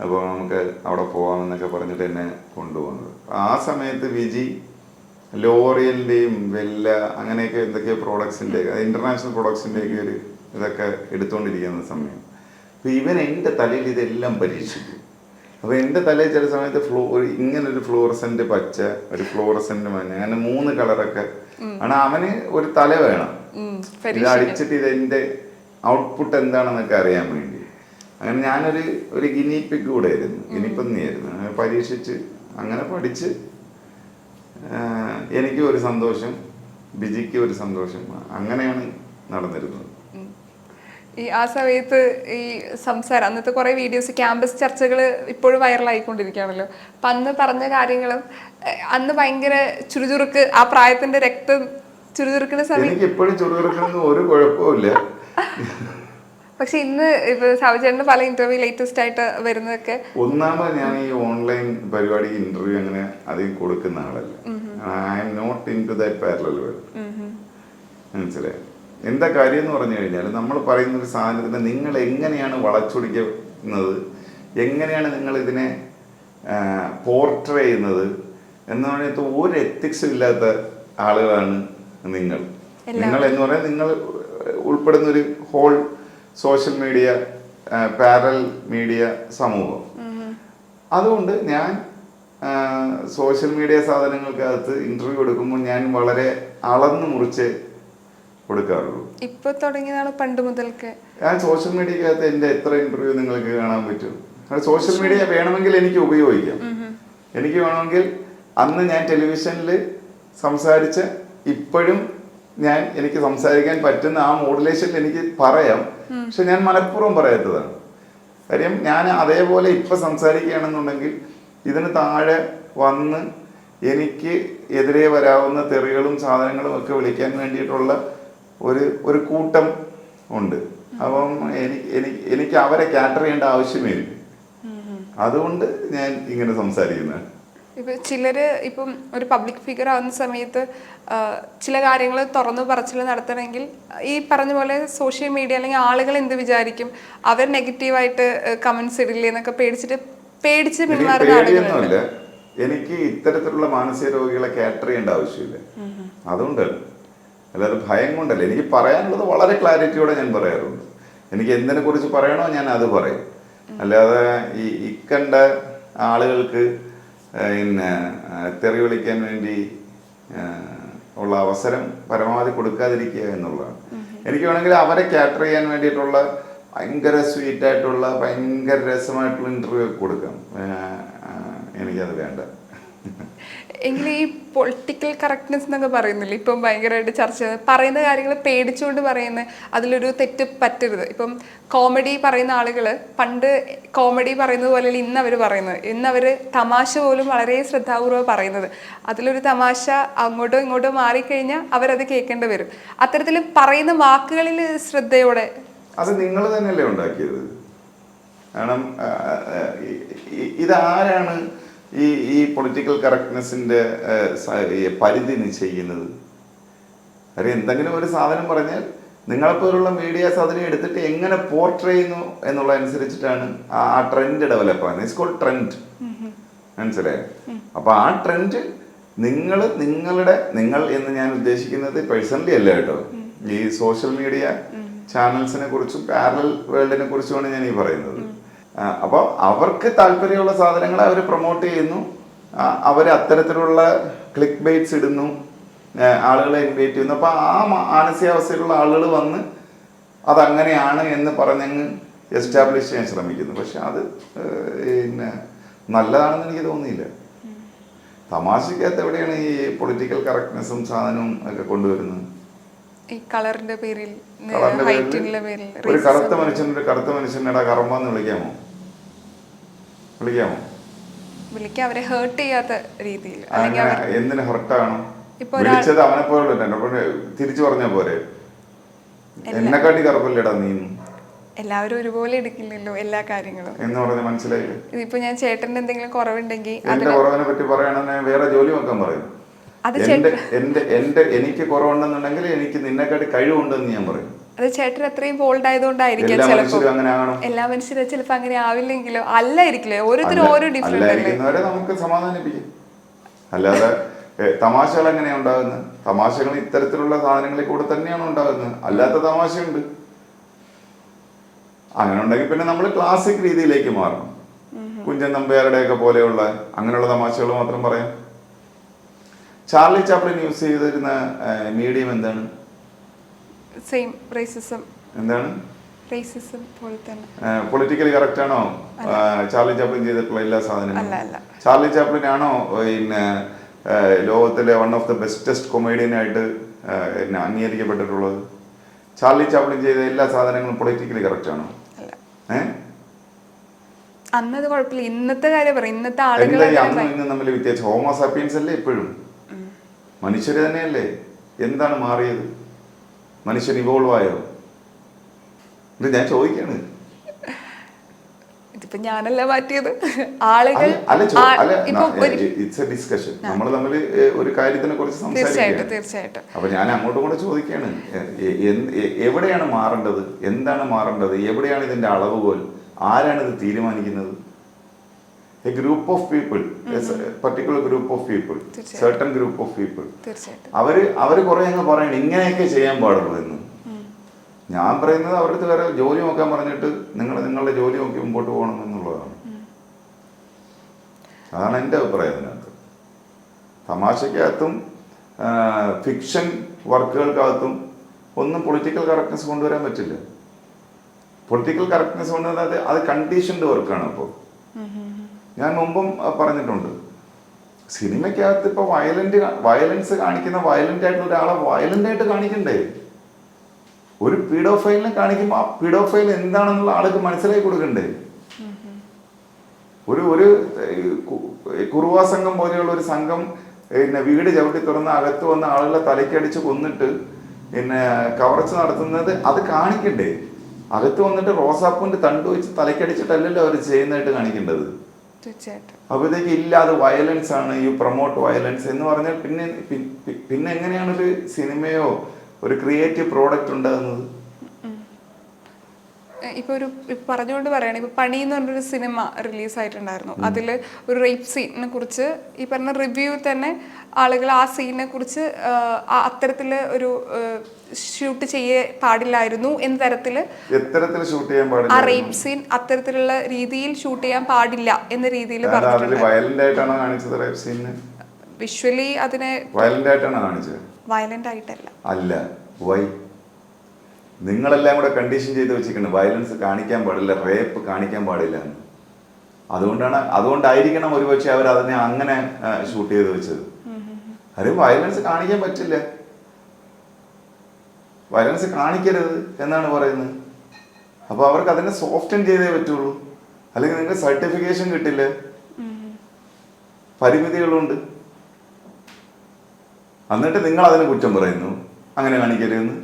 അപ്പോൾ നമുക്ക് അവിടെ പോകാമെന്നൊക്കെ പറഞ്ഞിട്ട് എന്നെ കൊണ്ടുപോകുന്നത്. ആ സമയത്ത് BG ലോറിയലിൻ്റെയും വെല്ല അങ്ങനെയൊക്കെ എന്തൊക്കെയോ പ്രോഡക്ട്സിൻ്റെ ഇൻ്റർനാഷണൽ പ്രോഡക്ട്സിൻ്റെയൊക്കെ ഒരു ഇതൊക്കെ എടുത്തുകൊണ്ടിരിക്കുന്ന സമയം. അപ്പോൾ ഇവൻ എൻ്റെ തലയിൽ ഇതെല്ലാം പരീക്ഷിക്കും. അപ്പോൾ എൻ്റെ തലയിൽ ചില സമയത്ത് ഇങ്ങനൊരു ഫ്ലോറസെൻ്റ് പച്ച, ഒരു ഫ്ലോറസെൻ്റ് മഞ്ഞ, അങ്ങനെ 3 കളറൊക്കെ ആണ്. അവന് ഒരു തല വേണം ഇത് അടിച്ചിട്ട് ഇതെൻ്റെ ഔട്ട്പുട്ട് എന്താണെന്നൊക്കെ അറിയാൻ വേണ്ടി. അങ്ങനെ ഞാനൊരു ഗിനിപ്പിക്ക് കൂടെ ആയിരുന്നു, ഗിനിപ്പന്നിയായിരുന്നു. അങ്ങനെ പരീക്ഷിച്ച് അങ്ങനെ പഠിച്ച് എനിക്ക് ഒരു സന്തോഷം, ബിജിക്ക് ഒരു സന്തോഷം, അങ്ങനെയാണ് നടന്നിരുന്നത്. ആ സമയത്ത് ഈ സംസാരം അന്നത്തെ കുറെ വീഡിയോസ് ക്യാമ്പസ് ചർച്ചകൾ ഇപ്പോഴും വൈറലായിക്കൊണ്ടിരിക്കുകയാണല്ലോ. അപ്പം അന്ന് പറഞ്ഞ കാര്യങ്ങളും അന്ന് ഭയങ്കര ചുറുചുറുക്ക്, ആ പ്രായത്തിന്റെ രക്തം ചുറുചുറുക്കുന്ന സമയം. എനിക്ക് ഇപ്പോഴും ചുറുചുറുക്കുന്ന ഒരു കുഴപ്പമില്ല. പക്ഷെ ഇന്ന് ഇപ്പൊ സാവചേട്ടന് പല ഇന്റർവ്യൂ ലേറ്റസ്റ്റ് ആയിട്ട് വരുന്നതൊക്കെ, ഒന്നാമത് ഞാൻ ഈ ഓൺലൈൻ പരിപാടി ഇന്റർവ്യൂ അങ്ങനെ അധികം കൊടുക്കുന്ന ആളല്ല. I'm not into that parallel world. മനസ്സിലായി? എന്താ കാര്യം എന്ന് പറഞ്ഞു കഴിഞ്ഞാൽ, നമ്മൾ പറയുന്ന ഒരു സാധനത്തിന് നിങ്ങൾ എങ്ങനെയാണ് വളച്ചൊടിക്കുന്നത്, എങ്ങനെയാണ് നിങ്ങൾ ഇതിനെ പോർട്രേ ചെയ്യുന്നത് എന്ന് പറഞ്ഞിട്ട് ഒരു എത്തിക്സും ഇല്ലാത്ത ആളുകളാണ് നിങ്ങൾ. നിങ്ങൾ എന്ന് പറയുന്നത് നിങ്ങൾ ഉൾപ്പെടുന്ന ഒരു whole social media parallel media സമൂഹം. അതുകൊണ്ട് ഞാൻ സോഷ്യൽ മീഡിയ സാധനങ്ങൾക്കകത്ത് ഇന്റർവ്യൂ കൊടുക്കുമ്പോൾ ഞാൻ വളരെ അളന്ന് മുറിച്ച് കൊടുക്കാറുള്ളൂ. ഇപ്പൊ തുടങ്ങിയതാണ് പണ്ട് മുതൽക്ക്. ഞാൻ സോഷ്യൽ മീഡിയക്കകത്ത് എൻ്റെ എത്ര ഇന്റർവ്യൂ നിങ്ങൾക്ക് കാണാൻ പറ്റും. സോഷ്യൽ മീഡിയ വേണമെങ്കിൽ എനിക്ക് ഉപയോഗിക്കാം. എനിക്ക് വേണമെങ്കിൽ അന്ന് ഞാൻ ടെലിവിഷനിൽ സംസാരിച്ച ഇപ്പോഴും എനിക്ക് സംസാരിക്കാൻ പറ്റുന്ന ആ മോഡുലേഷനിൽ എനിക്ക് പറയാം. പക്ഷെ ഞാൻ മനഃപൂർവ്വം പറയാത്തതാണ്. കാര്യം ഞാൻ അതേപോലെ ഇപ്പം സംസാരിക്കുകയാണെന്നുണ്ടെങ്കിൽ ഇതിന് താഴെ വന്ന് എനിക്ക് എതിരെ വരാവുന്ന തെറികളും സാധനങ്ങളും ഒക്കെ വിളിക്കാൻ വേണ്ടിയിട്ടുള്ള ഒരു കൂട്ടം ഉണ്ട്. അപ്പം എനിക്ക് അവരെ ക്യാറ്റർ ചെയ്യേണ്ട ആവശ്യമേ ഇല്ല. അതുകൊണ്ട് ഞാൻ ഇങ്ങനെ സംസാരിക്കുന്നത്. ഇപ്പം ചിലര് ഇപ്പം ഒരു പബ്ലിക് ഫിഗർ ആവുന്ന സമയത്ത് ചില കാര്യങ്ങൾ തുറന്നു പറച്ചിൽ നടത്തണമെങ്കിൽ ഈ പറഞ്ഞ പോലെ സോഷ്യൽ മീഡിയ അല്ലെങ്കിൽ ആളുകൾ എന്ത് വിചാരിക്കും, അവർ നെഗറ്റീവായിട്ട് കമന്റ്സ് ഇടില്ലേ എന്നൊക്കെ പേടിച്ച് പിന്മാറുന്ന ആളുകളുണ്ട്. എനിക്ക് ഇത്തരത്തിലുള്ള മാനസിക രോഗികളെ ക്യാറ്റർ ചെയ്യേണ്ട ആവശ്യമില്ല. അതുകൊണ്ടല്ല, അല്ലാതെ ഭയം കൊണ്ടല്ല. എനിക്ക് പറയാനുള്ളത് വളരെ ക്ലാരിറ്റിയോടെ ഞാൻ പറയാറുണ്ട്. എനിക്ക് എന്തിനെ കുറിച്ച് പറയണോ ഞാൻ അത് പറയും. അല്ലാതെ ഇക്കണ്ട ആളുകൾക്ക് പിന്നെ തെറി വിളിക്കാൻ വേണ്ടി ഉള്ള അവസരം പരമാവധി കൊടുക്കാതിരിക്കുക എന്നുള്ളതാണ്. എനിക്ക് വേണമെങ്കിൽ അവരെ ക്യാറ്റർ ചെയ്യാൻ വേണ്ടിയിട്ടുള്ള ഭയങ്കര സ്വീറ്റായിട്ടുള്ള ഭയങ്കര രസമായിട്ടുള്ള ഇൻ്റർവ്യൂ കൊടുക്കാം. എനിക്കത് വേണ്ട. എങ്കിലും ഈ പൊളിറ്റിക്കൽ കറക്റ്റ്നെസ് എന്നൊക്കെ പറയുന്നില്ല, ഇപ്പം ഭയങ്കരമായിട്ട് ചർച്ച ചെയ്യുന്നത്, പറയുന്ന കാര്യങ്ങൾ പേടിച്ചുകൊണ്ട് പറയുന്നത്, അതിലൊരു തെറ്റ് പറ്റരുത്. ഇപ്പം കോമഡി പറയുന്ന ആളുകൾ പണ്ട് കോമഡി പറയുന്നത് പോലെയല്ല ഇന്ന് അവർ പറയുന്നത്. ഇന്ന് അവർ തമാശ പോലും വളരെ ശ്രദ്ധാപൂർവ്വം പറയുന്നത്. അതിലൊരു തമാശ അങ്ങോട്ടോ ഇങ്ങോട്ടോ മാറിക്കഴിഞ്ഞാൽ അവരത് കേൾക്കേണ്ടി വരും. അത്തരത്തിൽ പറയുന്ന വാക്കുകളിൽ ശ്രദ്ധയോടെ. അത് നിങ്ങൾ തന്നെയല്ലേ ഉണ്ടാക്കിയത്? കാരണം ഇതാരാണ് ഈ പൊളിറ്റിക്കൽ കറക്റ്റ്നെസ്സിന്റെ പരിധി നിശ്ചയിക്കുന്നത്? കാര്യം എന്തെങ്കിലും ഒരു സാധനം പറഞ്ഞാൽ നിങ്ങളെപ്പോലുള്ള മീഡിയാസ് അതിനെ എടുത്തിട്ട് എങ്ങനെ പോർട്രേ ചെയ്യുന്നു എന്നുള്ളതനുസരിച്ചിട്ടാണ് ആ ട്രെൻഡ് ഡെവലപ്പ് ആകുന്നത്. It's called trend. മനസ്സിലായോ? അപ്പൊ ആ ട്രെൻഡ് നിങ്ങൾ എന്ന് ഞാൻ ഉദ്ദേശിക്കുന്നത് പേഴ്സണലി അല്ല കേട്ടോ. ഈ സോഷ്യൽ മീഡിയ ചാനൽസിനെ കുറിച്ചും പാരലൽ വേൾഡിനെ കുറിച്ചുമാണ് ഞാൻ ഈ പറയുന്നത്. അപ്പോൾ അവർക്ക് താല്പര്യമുള്ള സാധനങ്ങൾ അവർ പ്രൊമോട്ട് ചെയ്യുന്നു, അവർ അത്തരത്തിലുള്ള ക്ലിക്ക് ബൈറ്റ്സ് ഇടുന്നു, ആളുകളെ ഇൻവൈറ്റ് ചെയ്യുന്നു. അപ്പോൾ ആ മാനസികാവസ്ഥയിലുള്ള ആളുകൾ വന്ന് അതങ്ങനെയാണ് എന്ന് പറഞ്ഞങ്ങ് എസ്റ്റാബ്ലിഷ് ചെയ്യാൻ ശ്രമിക്കുന്നു. പക്ഷെ അത് പിന്നെ നല്ലതാണെന്ന് എനിക്ക് തോന്നിയില്ല. തമാശക്കകത്ത് എവിടെയാണ് ഈ പൊളിറ്റിക്കൽ കറക്റ്റ്നെസ്സും സാധനവും ഒക്കെ കൊണ്ടുവരുന്നത്? ഈ കളറിന്റെ പേരിൽ, ഒരു കറുത്ത മനുഷ്യനടാ കറമ്പെന്ന് വിളിക്കാമോ? വിളിക്കാം, അവരെ ഹേർട്ട് ചെയ്യാത്ത രീതിയിൽ. എന്തിന് ഹെർട്ടാണോ വിളിച്ചത്? അവനെ പോലെ തിരിച്ചു പറഞ്ഞ പോരെ, എന്നെക്കാട്ടി കറുപ്പല്ലേടാ നീ. എല്ലാവരും ഒരുപോലെ എടുക്കില്ലല്ലോ എല്ലാ കാര്യങ്ങളും എന്ന് പറഞ്ഞ മനസ്സിലായില്ലേ? ഇതിപ്പോ ഞാൻ ചേട്ടന്റെ എന്തെങ്കിലും കുറവുണ്ടെങ്കിൽ എന്റെ കുറവിനെ പറ്റി പറയണമെന്ന് വേറെ ജോലി നോക്കാൻ പറയും. എനിക്ക് കുറവുണ്ടെന്നുണ്ടെങ്കിൽ എനിക്ക് നിന്നെക്കാട്ടി കഴിവുണ്ടെന്ന് ഞാൻ പറയും. അത് ചേട്ടൻ അത്രയും ബോൾഡ് ആയതുകൊണ്ടായിരിക്കും. എല്ലാ മനുഷ്യരും ചിലപ്പോൾ അങ്ങനെ ആവില്ലെങ്കിലോ അല്ലായിരിക്കില്ലേ, ഓരോരുത്തരും ഓരോ ഡിഫറെന്റ്. നമുക്ക് സമാധാനിപ്പിക്കും. അല്ലാതെ തമാശകൾ എങ്ങനെയാണ് ഉണ്ടാകുന്നത്? തമാശകൾ ഇത്തരത്തിലുള്ള സാധനങ്ങളിൽ കൂടെ തന്നെയാണ് ഉണ്ടാകുന്നത്. അല്ലാത്ത തമാശയുണ്ട്. അങ്ങനെ ഉണ്ടെങ്കിൽ പിന്നെ നമ്മൾ ക്ലാസിക് രീതിയിലേക്ക് മാറണം. കുഞ്ചൻ നമ്പ്യാരുടെ ഒക്കെ പോലെയുള്ള അങ്ങനെയുള്ള തമാശകൾ മാത്രം പറയാം. ചാർലി ചാപ്ലിൻ യൂസ് ചെയ്തിരുന്ന മീഡിയം എന്താണ്? Same racism. എന്താണ് റേസിസം പോലെ തന്നെ. പൊളിറ്റിക്കലി കറക്റ്റ് ആണോ ചാർലി ചാപ്ലിൻ ചെയ്തിട്ടുള്ള എല്ലാ സാധനങ്ങളും? ചാർലി ചാപ്ലിൻ ആണോ പിന്നെ ലോകത്തിലെ വൺ ഓഫ് ദ ബെസ്റ്റസ്റ്റ് കൊമേഡിയനായിട്ട് അംഗീകരിക്കപ്പെട്ടിട്ടുള്ളത്? ചാർലി ചാപ്ലിൻ ചെയ്ത എല്ലാ സാധനങ്ങളും പൊളിറ്റിക്കലി കറക്റ്റ് ആണോ? അന്നത് കുഴപ്പമില്ല. ഇന്നത്തെ കാര്യം പറയും. ഇന്നത്തെ ആളുകൾ ഇന്നും തമ്മിൽ വ്യത്യാസം. ഹോമോസാപ്പിയൻസ് അല്ലേ ഇപ്പോഴും? മനുഷ്യര് തന്നെയല്ലേ? എന്താണ് മാറിയത്? മനുഷ്യൻ ഇവോൾവ് ആയോ? ഇത് ഞാൻ ചോദിക്കാണ്. ഇതിപ്പോ ഞാനല്ല മാറ്റിയത്, ആളുകൾ. It's A discussion. നമ്മൾ തമ്മിൽ ഒരു കാര്യത്തിനെ കുറിച്ച് സംസാരിക്കും. അപ്പൊ ഞാൻ അങ്ങോട്ടും കൂടെ ചോദിക്കാണ്, എവിടെയാണ് മാറേണ്ടത്? എന്താണ് മാറേണ്ടത്? എവിടെയാണ് ഇതിന്റെ അളവുകോൽ? ആരാണ് ഇത് തീരുമാനിക്കുന്നത്? A group of people, a particular group of people, certain group of people. അവര് കുറെ അങ്ങ് പറയണം ഇങ്ങനെയൊക്കെ ചെയ്യാൻ പാടുള്ളൂ എന്ന്. ഞാൻ പറയുന്നത് അവർക്ക് വേറെ ജോലി നോക്കാൻ പറഞ്ഞിട്ട് നിങ്ങളുടെ ജോലി നോക്കി മുമ്പോട്ട് പോകണം എന്നുള്ളതാണ്. അതാണ് എൻ്റെ അഭിപ്രായം. അതിനകത്ത് തമാശക്കകത്തും ഫിക്ഷൻ വർക്കുകൾക്കകത്തും ഒന്നും പൊളിറ്റിക്കൽ കറക്റ്റ്നെസ് കൊണ്ടുവരാൻ പറ്റില്ല. പൊളിറ്റിക്കൽ കറക്റ്റ്നെസ് കൊണ്ടുവന്നത് അത് കണ്ടീഷൻഡ് വർക്കാണ്. അപ്പോൾ ഞാൻ മുമ്പും പറഞ്ഞിട്ടുണ്ട്, സിനിമയ്ക്കകത്ത് ഇപ്പോൾ വയലൻസ് കാണിക്കുന്ന വയലന്റ് ആയിട്ടുള്ള ഒരാളെ വയലന്റ് ആയിട്ട് കാണിക്കണ്ടേ? ഒരു പീഡോഫൈലിനെ കാണിക്കുമ്പോൾ ആ പീഡോഫൈൽ എന്താണെന്നുള്ള ആൾക്ക് മനസ്സിലാക്കി കൊടുക്കണ്ടേ? ഒരു കുറുവാ സംഘം പോലെയുള്ള ഒരു സംഘം പിന്നെ വീട് ചവിട്ടി തുറന്ന് അകത്ത് വന്ന ആളുകളെ തലയ്ക്കടിച്ച് കൊന്നിട്ട് പിന്നെ കവർച്ച നടത്തുന്നത് അത് കാണിക്കണ്ടേ? അകത്ത് വന്നിട്ട് റോസാപ്പൂവിന്റെ തണ്ട് വെച്ച് തലയ്ക്കടിച്ചിട്ടല്ലല്ലോ അവർ ചെയ്യുന്നതായിട്ട് കാണിക്കേണ്ടത്. അപ്പോഴത്തേക്ക് ഇല്ല, അത് വയലൻസ് ആണ്, യു പ്രൊമോട്ട് വയലൻസ് എന്ന് പറഞ്ഞാൽ പിന്നെ എങ്ങനെയാണ് ഒരു സിനിമയോ ഒരു ക്രിയേറ്റീവ് പ്രോഡക്റ്റ് ഉണ്ടാകുന്നത്? ഇപ്പൊ പറഞ്ഞുകൊണ്ട് പറയുകയാണ്, ഇപ്പൊ പണി എന്ന് പറഞ്ഞൊരു സിനിമ റിലീസായിട്ടുണ്ടായിരുന്നു. അതിൽ ഒരു റേപ്പ് സീനിനെ കുറിച്ച് ഈ പറഞ്ഞ റിവ്യൂ തന്നെ ആളുകൾ ആ സീനിനെ കുറിച്ച് അത്തരത്തില് ഒരു ഷൂട്ട് ചെയ്യേ പാടില്ലായിരുന്നു എന്ന തരത്തില്, ഷൂട്ട് ചെയ്യാൻ പാടില്ല, ആ റേപ്പ് സീൻ അത്തരത്തിലുള്ള രീതിയിൽ ഷൂട്ട് ചെയ്യാൻ പാടില്ല എന്ന രീതിയിൽ വിഷ്വലി അതിനെ വയലന്റ് ആയിട്ടല്ല. അല്ല, വൈ നിങ്ങളെല്ലാം കൂടെ കണ്ടീഷൻ ചെയ്ത് വെച്ചിരിക്കുന്നു വയലൻസ് കാണിക്കാൻ പാടില്ല, റേപ്പ് കാണിക്കാൻ പാടില്ല എന്ന്. അതുകൊണ്ടായിരിക്കണം ഒരുപക്ഷെ അവർ അതിനെ അങ്ങനെ ഷൂട്ട് ചെയ്ത് വെച്ചത്. ആരും വയലൻസ് കാണിക്കാൻ പറ്റില്ല, വയലൻസ് കാണിക്കരുത് എന്നാണ് പറയുന്നത്. അപ്പോൾ അവർക്ക് അതിനെ സോഫ്റ്റൻ ചെയ്തേ പറ്റുള്ളൂ, അല്ലെങ്കിൽ നിങ്ങൾക്ക് സർട്ടിഫിക്കേഷൻ കിട്ടില്ല. പരിമിതികളുണ്ട്. എന്നിട്ട് നിങ്ങൾ അതിനെ കുറ്റം പറയുന്നു അങ്ങനെ കാണിക്കരുതെന്ന്.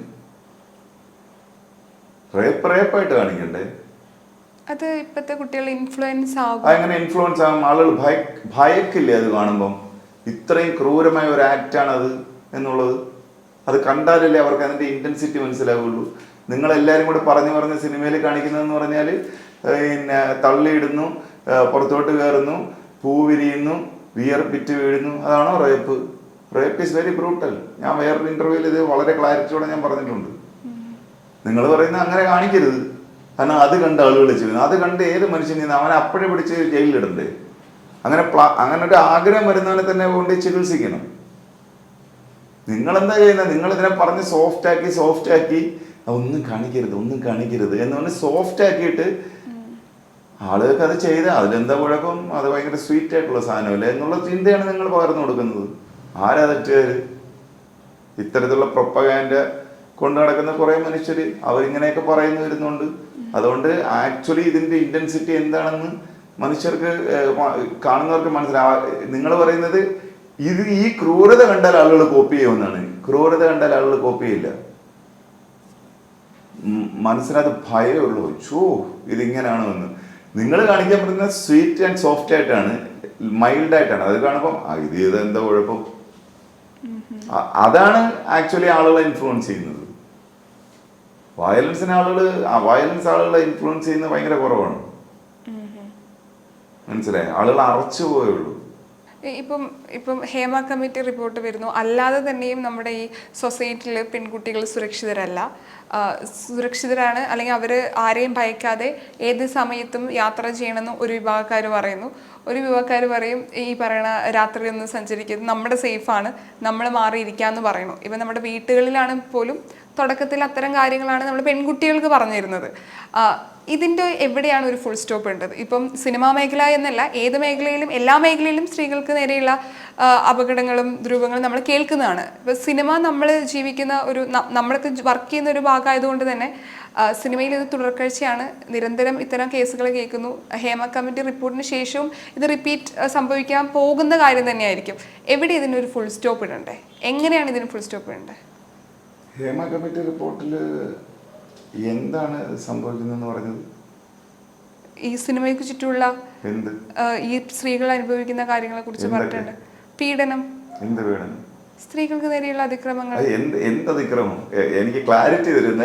റേപ്പായിട്ട് കാണിക്കണ്ടേ? അത് ഇപ്പോഴത്തെ കുട്ടികൾ ഇൻഫ്ലുവൻസ് ആകും. അങ്ങനെ ഇൻഫ്ലുവൻസ് ആകും. ആളുകൾ ഭയക്കില്ലേ അത് കാണുമ്പം? ഇത്രയും ക്രൂരമായ ഒരു ആക്റ്റാണ് അത് എന്നുള്ളത്. അത് കണ്ടാലല്ലേ അവർക്ക് അതിൻ്റെ ഇൻറ്റൻസിറ്റി മനസ്സിലാവുള്ളൂ. നിങ്ങളെല്ലാവരും കൂടെ പറഞ്ഞ് സിനിമയിൽ കാണിക്കുന്നതെന്ന് പറഞ്ഞാൽ പിന്നെ തള്ളിയിടുന്നു, പുറത്തോട്ട് കയറുന്നു, പൂ വിരിയുന്നു, വിയർപ്പിറ്റ് വീഴുന്നു. അതാണോ rape? Rape is very brutal. ഞാൻ വേറൊരു ഇന്റർവ്യൂവിൽ ഇത് വളരെ ക്ലാരിറ്റിയോടെ ഞാൻ പറഞ്ഞിട്ടുണ്ട്. നിങ്ങൾ പറയുന്നത് അങ്ങനെ കാണിക്കരുത്, കാരണം അത് കണ്ട് ആളുകൾ ചെയ്യുന്നു. അത് കണ്ട് ഏത് മനുഷ്യനെയും അവനെ അപ്പോഴേ പിടിച്ച് ജയിലിലിടണ്ടേ? അങ്ങനെ ഒരു ആഗ്രഹം വരുന്നവനെ തന്നെ കൊണ്ട് ചികിത്സിക്കണം. നിങ്ങളെന്താ ചെയ്യുന്നത്? നിങ്ങളിതിനെ പറഞ്ഞ് സോഫ്റ്റ് ആക്കി ഒന്നും കാണിക്കരുത് എന്ന് പറഞ്ഞ് സോഫ്റ്റ് ആക്കിയിട്ട് ആളുകൾക്ക് അത് ചെയ്താൽ അതിലെന്താ കുഴപ്പം? അത് ഭയങ്കര സ്വീറ്റ് ആയിട്ടുള്ള സാധനമല്ലേ എന്നുള്ള ചിന്തയാണ് നിങ്ങൾ പകർന്നു കൊടുക്കുന്നത്. ആരാ തെറ്റുകാര്? ഇത്തരത്തിലുള്ള പ്രൊപ്പഗാൻഡ കൊണ്ട് നടക്കുന്ന കുറെ മനുഷ്യർ അവരിങ്ങനെയൊക്കെ പറയുന്നു വരുന്നുണ്ട്. അതുകൊണ്ട് ആക്ച്വലി ഇതിന്റെ ഇന്റൻസിറ്റി എന്താണെന്ന് മനുഷ്യർക്ക് കാണുന്നവർക്ക് മനസ്സിലാവും. നിങ്ങൾ പറയുന്നത് ഈ ക്രൂരത കണ്ടാൽ ആളുകൾ കോപ്പി ചെയ്യുമെന്നാണ്. ക്രൂരത കണ്ടാൽ ആളുകൾ കോപ്പി ചെയ്യില്ല. മനസ്സിനകത്ത് ഭയമേ ഉള്ളൂ. ഇതിങ്ങനെയാണോ എന്ന്. നിങ്ങൾ കാണിക്കാൻ പറ്റുന്ന സ്വീറ്റ് ആൻഡ് സോഫ്റ്റ് ആയിട്ടാണ്, മൈൽഡ് ആയിട്ടാണ്. അത് കാണുമ്പോൾ ഇത് എന്താ കുഴപ്പം? അതാണ് ആക്ച്വലി ആളുകളെ ഇൻഫ്ലുവൻസ് ചെയ്യുന്നത്. വയലൻസ് ആളുകളെ ഇൻഫ്ലുവൻസ് ചെയ്യുന്നത് ഭയങ്കര കുറവാണ്. മനസ്സിലായി? ആളുകൾ അറച്ചു പോയുള്ളൂ. ഇപ്പം ഹേമ കമ്മിറ്റി റിപ്പോർട്ട് വരുന്നു, അല്ലാതെ തന്നെയും നമ്മുടെ ഈ സൊസൈറ്റിയിൽ പെൺകുട്ടികൾ സുരക്ഷിതരാണ്, അല്ലെങ്കിൽ അവർ ആരെയും ഭയക്കാതെ ഏത് സമയത്തും യാത്ര ചെയ്യണമെന്ന് ഒരു വിഭാഗക്കാർ പറയുന്നു. ഒരു വിഭാഗക്കാർ പറയും ഈ പറയണ രാത്രിയൊന്നും സഞ്ചരിക്കരുത്, നമ്മുടെ സേഫാണ്, നമ്മൾ മാറിയിരിക്കാമെന്ന് പറയുന്നു. ഇപ്പം നമ്മുടെ വീട്ടുകളിലാണ് പോലും തുടക്കത്തിൽ അത്തരം കാര്യങ്ങളാണ് നമ്മൾ പെൺകുട്ടികൾക്ക് പറഞ്ഞിരുന്നത്. ഇതിൻ്റെ എവിടെയാണ് ഒരു ഫുൾ സ്റ്റോപ്പ് ഉണ്ടത്? ഇപ്പം സിനിമാ മേഖല എന്നല്ല, ഏത് മേഖലയിലും എല്ലാ മേഖലയിലും സ്ത്രീകൾക്ക് നേരെയുള്ള അപകടങ്ങളും ധ്രുവങ്ങളും നമ്മൾ കേൾക്കുന്നതാണ്. ഇപ്പം സിനിമ നമ്മൾ ജീവിക്കുന്ന നമ്മളൊക്കെ വർക്ക് ചെയ്യുന്ന ഒരു ഭാഗമായതുകൊണ്ട് തന്നെ സിനിമയിൽ ഇത് തുടർക്കാഴ്ചയാണ്. നിരന്തരം ഇത്തരം കേസുകൾ കേൾക്കുന്നു. ഹേമ കമ്മിറ്റി റിപ്പോർട്ടിന് ശേഷവും ഇത് റിപ്പീറ്റ് സംഭവിക്കാൻ പോകുന്ന കാര്യം തന്നെയായിരിക്കും. എവിടെ ഇതിനൊരു ഫുൾ സ്റ്റോപ്പ് ഇടണ്ടേ? എങ്ങനെയാണ് ഇതിന് ഫുൾ സ്റ്റോപ്പ് ഇടണ്ടേ? ഹേമ കമ്മിറ്റി റിപ്പോർട്ടിൽ എന്താണ് സംഭവിക്കുന്നതെന്ന് പറഞ്ഞത്? ഈ സിനിമയ്ക്ക് ചുറ്റുമുള്ള ഈ സ്ത്രീകൾ അനുഭവിക്കുന്ന കാര്യങ്ങളെ കുറിച്ച് പറഞ്ഞിട്ടുണ്ട്. പീഡനം, സ്ത്രീകൾക്ക് നേരെയുള്ള അതിക്രമങ്ങൾ. എനിക്ക് ക്ലാരിറ്റി തരും.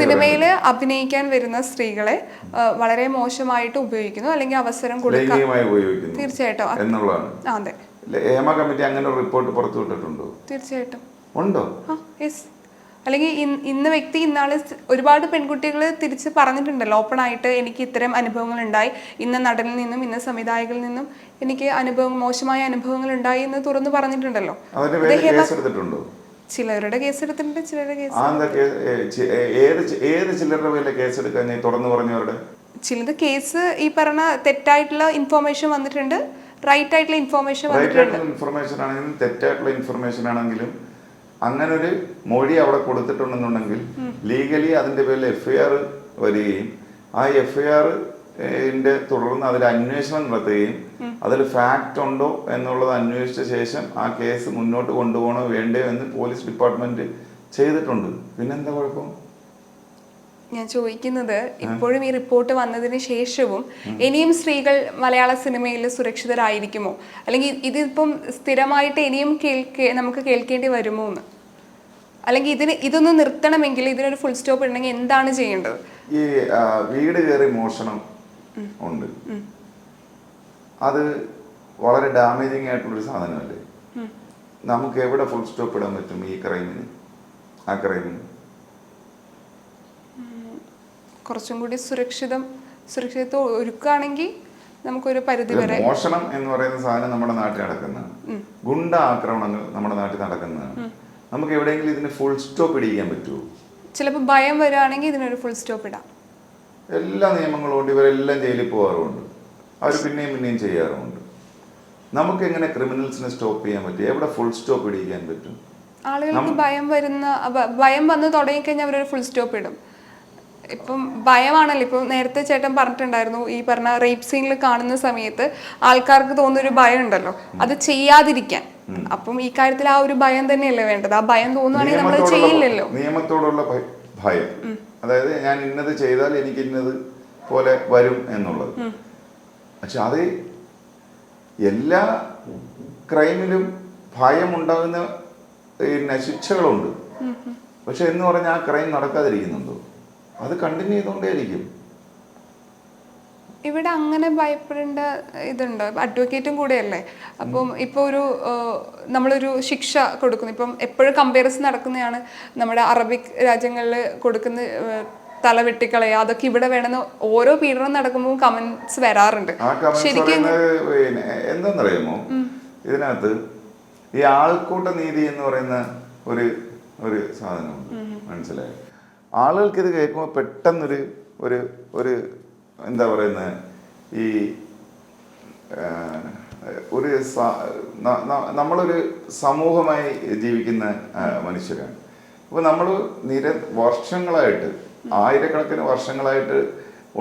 സിനിമയിൽ അഭിനയിക്കാൻ വരുന്ന സ്ത്രീകളെ വളരെ മോശമായിട്ട് ഉപയോഗിക്കുന്നു, അല്ലെങ്കിൽ അവസരം കൊടുക്കാൻ തീർച്ചയായിട്ടും എന്നുള്ളതാണ്. അതെ, ഹേമ കമ്മിറ്റി അങ്ങനെ ഒരു റിപ്പോർട്ട് പുറത്തുവിട്ടിട്ടുണ്ടോ? തീർച്ചയായിട്ടും ഉണ്ടോ? യെസ്. അല്ലെങ്കിൽ ഇന്ന വ്യക്തി ഇന്നാള് ഒരുപാട് പെൺകുട്ടികൾ തിരിച്ച് പറഞ്ഞിട്ടുണ്ടല്ലോ ഓപ്പൺ ആയിട്ട്, എനിക്ക് ഇത്തരം അനുഭവങ്ങൾ ഉണ്ടായി, ഇന്ന നടനിൽ നിന്നും ഇന്ന സംവിധായകരിൽ നിന്നും എനിക്ക് മോശമായ അനുഭവങ്ങൾ ഉണ്ടായി എന്ന് തുറന്നു പറഞ്ഞിട്ടുണ്ടല്ലോ. ചിലരുടെ കേസ് എടുത്തിട്ടുണ്ട്, ചിലരുടെ ചിലത് കേസ് ഈ പറഞ്ഞ തെറ്റായിട്ടുള്ള ഇൻഫോർമേഷൻ വന്നിട്ടുണ്ട്, റൈറ്റ് ആയിട്ടുള്ള ഇൻഫോർമേഷൻ വന്നിട്ടുണ്ട്. തെറ്റായിട്ടുള്ള ഇൻഫർമേഷൻ ആണെങ്കിലും അങ്ങനെ ഒരു മൊഴി അവിടെ കൊടുത്തിട്ടുണ്ടെന്നുണ്ടെങ്കിൽ ലീഗലി അതിൻ്റെ പേരിൽ FIR വരികയും ആ FIR-ന്റെ തുടർന്ന് അതിൽ അന്വേഷണം നടത്തുകയും അതിൽ ഫാക്റ്റ് ഉണ്ടോ എന്നുള്ളത് അന്വേഷിച്ച ശേഷം ആ കേസ് മുന്നോട്ട് കൊണ്ടുപോകണോ വേണ്ടയോ എന്ന് പോലീസ് ഡിപ്പാർട്ട്മെന്റ് ചെയ്തിട്ടുണ്ട്. പിന്നെന്താ കുഴപ്പം? ഞാൻ ചോദിക്കുന്നത്, ഇപ്പോഴും ഈ റിപ്പോർട്ട് വന്നതിന് ശേഷവും ഇനിയും സ്ത്രീകൾ മലയാള സിനിമയിൽ സുരക്ഷിതരായിരിക്കുമോ, അല്ലെങ്കിൽ ഇതിപ്പം സ്ഥിരമായിട്ട് ഇനിയും നമുക്ക് കേൾക്കേണ്ടി വരുമോ എന്ന്? അല്ലെങ്കിൽ ഇതൊന്ന് നിർത്തണമെങ്കിൽ, ഇതിനൊരു ഫുൾ സ്റ്റോപ്പ് ഉണ്ടെങ്കിൽ എന്താണ് ചെയ്യേണ്ടത്? ഈ വീട് കയറി മോഷണം ഉണ്ട്, അത് വളരെ ഡാമേജിങ് ആയിട്ടുള്ളൊരു സാധനമല്ലേ? നമുക്ക് എവിടെ ഫുൾ സ്റ്റോപ്പ് ഇടാൻ പറ്റും ഈ ക്രൈമിന്? ആ ക്രൈമിന് കുറച്ചും കൂടി സുരക്ഷിതത്വം ഒരുക്കുകയാണെങ്കിൽ നമുക്കൊരു പരിധി വരെ. മോഷണം എന്ന് പറയുന്ന സാധനം നമ്മുടെ നാട്ടിൽ നടക്കുന്നതാണ്, ഗുണ്ട ആക്രമണങ്ങൾ നമ്മുടെ നാട്ടിൽ നടക്കുന്നതാണ്. നമുക്ക് എവിടെയെങ്കിലും ഇതിന് ഫുൾ സ്റ്റോപ്പ് ഇടിക്കാൻ പറ്റുമോ? ചിലപ്പോൾ ഭയം വരികയാണെങ്കിൽ ഇതിനൊരു ഫുൾ സ്റ്റോപ്പ് ഇടാം. എല്ലാ നിയമങ്ങളും കൊണ്ട് ഇവരെല്ലാം ജയിലിൽ പോകാറുണ്ട്. അവർ പിന്നെയും പിന്നെയും ചെയ്യാറുമുണ്ട്. നമുക്ക് എങ്ങനെ ക്രിമിനൽസിനെ സ്റ്റോപ്പ് ചെയ്യാൻ പറ്റും? എവിടെ ഫുൾ സ്റ്റോപ്പ് ഇടിക്കാൻ പറ്റും? ആളുകൾക്ക് ഭയം വന്ന് തുടങ്ങിക്കഴിഞ്ഞാൽ അവരൊരു ഫുൾ സ്റ്റോപ്പ് ഇടും. ഇപ്പം ഭയമാണല്ലോ. ഇപ്പം നേരത്തെ ചേട്ടൻ പറഞ്ഞിട്ടുണ്ടായിരുന്നു, ഈ പറഞ്ഞ റേപ്പ് സീനിൽ കാണുന്ന സമയത്ത് ആൾക്കാർക്ക് തോന്നുന്നൊരു ഭയം ഉണ്ടല്ലോ, അത് ചെയ്യാതിരിക്കാൻ. അപ്പം ഈ കാര്യത്തിൽ ആ ഒരു ഭയം തന്നെയല്ലേ വേണ്ടത്? ആ ഭയം തോന്നുവാണെങ്കിൽ നമ്മൾ ചെയ്യില്ലല്ലോ. നിയമത്തോടുള്ള ഭയം, അതായത് ഞാൻ ഇന്നത് ചെയ്താൽ എനിക്ക് ഇന്നത് പോലെ വരും എന്നുള്ളത്. പക്ഷെ അത് എല്ലാ ക്രൈമിലും ഭയമുണ്ടാകുന്ന പിന്നെ ശിക്ഷകളുണ്ട്. പക്ഷെ എന്ന് പറഞ്ഞാൽ ആ ക്രൈം നടക്കാതിരിക്കുന്നുണ്ടോ? അത് കണ്ടിന്യൂ ചെയ്തുകൊണ്ടേയിരിക്കും. ഇവിടെ അങ്ങനെ ഭയപ്പെടേണ്ട ഇതുണ്ട്. അഡ്വക്കേറ്റും കൂടെയല്ലേ. അപ്പം ഇപ്പോൾ നമ്മളൊരു ശിക്ഷ കൊടുക്കുന്നു. ഇപ്പം എപ്പോഴും കമ്പാരിസൺ നടക്കുന്നതാണ് നമ്മുടെ അറബിക് രാജ്യങ്ങളിൽ കൊടുക്കുന്ന തല വെട്ടിക്കളയുക, അതൊക്കെ ഇവിടെ വേണമെന്ന് ഓരോ പീഡനം നടക്കുമ്പോൾ കമന്റ്സ് വരാറുണ്ട്. ശരിക്കും എന്താണെന്നറിയാമോ, ഇതിനകത്ത് ഈ ആൾക്കൂട്ട നീതി എന്ന് പറയുന്ന ഒരു സാധനമുണ്ട്. മനസ്സിലായോ? ആളുകൾക്ക് ഇത് കേൾക്കുമ്പോൾ പെട്ടെന്നൊരു ഒരു എന്താ പറയുന്നത്, ഈ നമ്മളൊരു സമൂഹമായി ജീവിക്കുന്ന മനുഷ്യരാണ്. അപ്പോൾ നമ്മൾ വർഷങ്ങളായിട്ട്, ആയിരക്കണക്കിന് വർഷങ്ങളായിട്ട്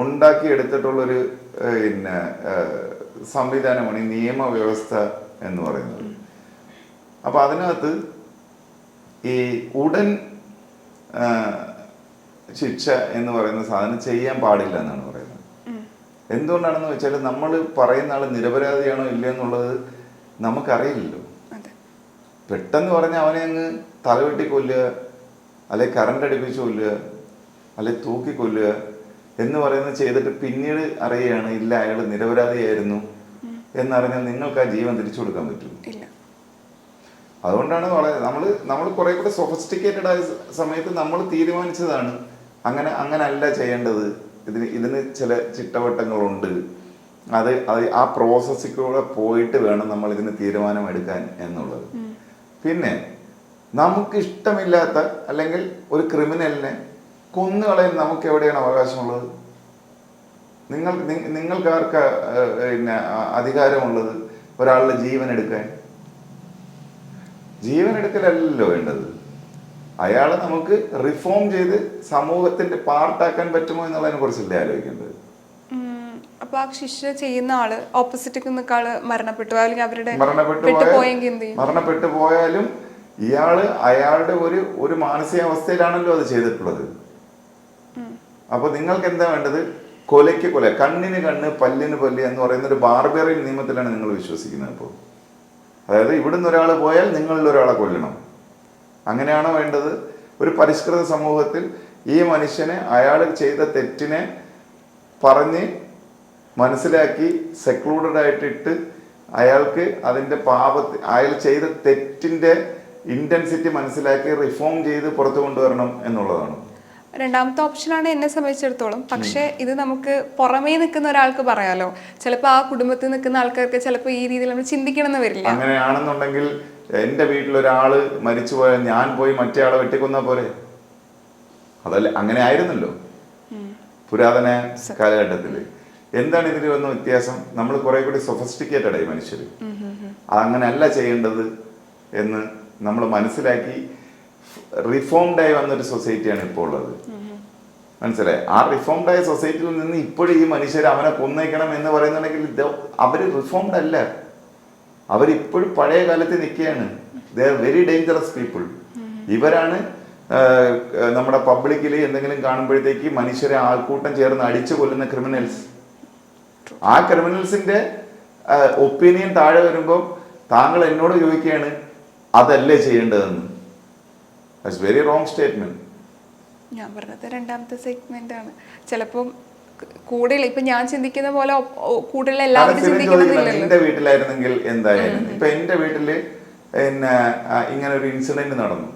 ഉണ്ടാക്കിയെടുത്തിട്ടുള്ളൊരു പിന്നെ സംവിധാനമാണ് ഈ നിയമവ്യവസ്ഥ എന്ന് പറയുന്നത്. അപ്പോൾ അതിനകത്ത് ഈ ഉടൻ ശിക്ഷ എന്ന് പറയുന്ന സാധനം ചെയ്യാൻ പാടില്ല എന്നാണ് പറയുന്നത്. എന്തുകൊണ്ടാണെന്ന് വെച്ചാൽ നമ്മൾ പറയുന്ന ആൾ നിരപരാധിയാണോ ഇല്ലയോ എന്നുള്ളത് നമുക്കറിയില്ലല്ലോ. പെട്ടെന്ന് പറഞ്ഞാൽ അവനെ അങ്ങ് തലവെട്ടി കൊല്ലുക, അല്ലെ കറണ്ട് അടിപ്പിച്ച് കൊല്ലുക, അല്ലെ തൂക്കി കൊല്ലുക എന്ന് പറയുന്നത് ചെയ്തിട്ട് പിന്നീട് അറിയുകയാണ് ഇല്ല അയാൾ നിരപരാധിയായിരുന്നു എന്നറിഞ്ഞാൽ നിങ്ങൾക്ക് ആ ജീവൻ തിരിച്ചു കൊടുക്കാൻ പറ്റും? അതുകൊണ്ടാണ് നമ്മൾ കുറെ കൂടെ സൊഫിസ്റ്റിക്കേറ്റഡ് ആയ സമയത്ത് നമ്മൾ തീരുമാനിച്ചതാണ് അങ്ങനെ അല്ല ചെയ്യേണ്ടത്, ഇതിന് ചില ചിട്ടവട്ടങ്ങളുണ്ട്, അത് ആ പ്രോസസ്സിൽ കൂടെ പോയിട്ട് വേണം നമ്മൾ ഇതിന് തീരുമാനം എടുക്കാൻ എന്നുള്ളത്. പിന്നെ നമുക്ക് ഇഷ്ടമില്ലാത്ത അല്ലെങ്കിൽ ഒരു ക്രിമിനലിനെ കൊന്നുകളയാൻ നമുക്ക് എവിടെയാണ് അവകാശമുള്ളത്? നിങ്ങൾക്കാർക്ക് പിന്നെ അധികാരമുള്ളത് ഒരാളുടെ ജീവൻ എടുക്കാൻ? ജീവൻ എടുക്കലല്ലോ വേണ്ടത്. അയാളെ നമുക്ക് റിഫോം ചെയ്ത് സമൂഹത്തിന്റെ പാർട്ടാക്കാൻ പറ്റുമോ എന്നുള്ളതിനെ കുറിച്ചല്ലേ ആലോചിക്കേണ്ടത്. അപ്പൊ ആ ശിക്ഷ ചെയ്യുന്ന ആള് ഓപ്പോസിറ്റ് നിൽക്കുന്ന ആള് മരണപ്പെട്ടു പോയാലും ഇയാള് അയാളുടെ ഒരു മാനസികാവസ്ഥയിലാണല്ലോ അത് ചെയ്തിട്ടുള്ളത്. അപ്പൊ നിങ്ങൾക്ക് എന്താ വേണ്ടത്? കൊലയ്ക്ക് കൊല, കണ്ണിന് കണ്ണ്, പല്ലിന് പല്ല് എന്ന് പറയുന്ന ഒരു ബാർബറിയൻ നിയമത്തിലാണ് നിങ്ങൾ വിശ്വസിക്കുന്നത്. അപ്പോൾ അതായത് ഇവിടുന്ന് ഒരാൾ പോയാൽ നിങ്ങളിൽ ഒരാളെ കൊല്ലണം, അങ്ങനെയാണോ വേണ്ടത്? ഒരു പരിഷ്കൃത സമൂഹത്തിൽ ഈ മനുഷ്യനെ അയാൾ ചെയ്ത തെറ്റിനെ പറഞ്ഞ് മനസ്സിലാക്കി സെക്ലൂഡഡ് ആയിട്ടിട്ട് അയാൾക്ക് അതിൻ്റെ അയാൾ ചെയ്ത തെറ്റിൻ്റെ ഇന്റൻസിറ്റി മനസ്സിലാക്കി റിഫോം ചെയ്ത് പുറത്തു കൊണ്ടുവരണം എന്നുള്ളതാണ്. രണ്ടാമത്തെ ഓപ്ഷനാണ് എന്നെ സംബന്ധിച്ചിടത്തോളം. പക്ഷേ ഇത് നമുക്ക് പുറമേ നിൽക്കുന്ന ഒരാൾക്ക് പറയാലോ, ചിലപ്പോൾ ആ കുടുംബത്തിൽ നിൽക്കുന്ന ആൾക്കാർക്ക് ചിലപ്പോൾ ഈ രീതിയിൽ നമ്മൾ ചിന്തിക്കണം എന്ന് വരില്ല. അങ്ങനെയാണെന്നുണ്ടെങ്കിൽ എൻ്റെ വീട്ടിലൊരാള് മരിച്ചു പോയാൽ ഞാൻ പോയി മറ്റേ ആളെ വെട്ടിക്കൊന്നാ പോരെ? അതല്ല, അങ്ങനെ ആയിരുന്നല്ലോ പുരാതന കാലഘട്ടത്തില്. എന്താണ് ഇതിന് വന്ന വ്യത്യാസം? നമ്മൾ കുറെ കൂടി സൊഫിസ്റ്റിക്കേറ്റഡ് ആയി മനുഷ്യർ. അതങ്ങനെയല്ല ചെയ്യേണ്ടത് എന്ന് നമ്മൾ മനസ്സിലാക്കി റിഫോംഡ് ആയി വന്നൊരു സൊസൈറ്റിയാണ് ഇപ്പോൾ ഉള്ളത്. മനസ്സിലായി? ആ റിഫോംഡ് ആയ സൊസൈറ്റിയിൽ നിന്ന് ഇപ്പോഴും ഈ മനുഷ്യർ അവനെ കൊന്നേക്കണം എന്ന് പറയുന്നുണ്ടെങ്കിൽ അവര് റിഫോംഡ് അല്ല, അവരിപ്പോഴും പഴയ കാലത്ത് നിൽക്കുകയാണ്. They are very dangerous people. ഇവരാണ് നമ്മുടെ പബ്ലിക്കിൽ എന്തെങ്കിലും കാണുമ്പോഴത്തേക്ക് മനുഷ്യരെ ആൾക്കൂട്ടം ചേർന്ന് അടിച്ചു കൊല്ലുന്ന ക്രിമിനൽസ്. ആ ക്രിമിനൽസിന്റെ ഒപ്പീനിയൻ താഴെ വരുമ്പോൾ താങ്കൾ എന്നോട് ചോദിക്കുകയാണ് അതല്ലേ ചെയ്യേണ്ടതെന്ന്. That's very wrong statement. ഞാൻ പറഞ്ഞത് രണ്ടാമത്തെ സെഗ്മെന്റ് ആണ്. ചിലപ്പോൾ കൂടുതൽ ഇപ്പൊ ഞാൻ ചിന്തിക്കുന്ന പോലെ കൂടുതൽ എല്ലാവരും ചിന്തിക്കുന്നില്ലല്ലോ. എന്റെ വീട്ടിലായിരുന്നെങ്കിൽ എന്തായാലും ഇപ്പൊ എന്റെ വീട്ടില് പിന്നെ ഇങ്ങനെ ഒരു ഇൻസിഡന്റ് നടന്നു.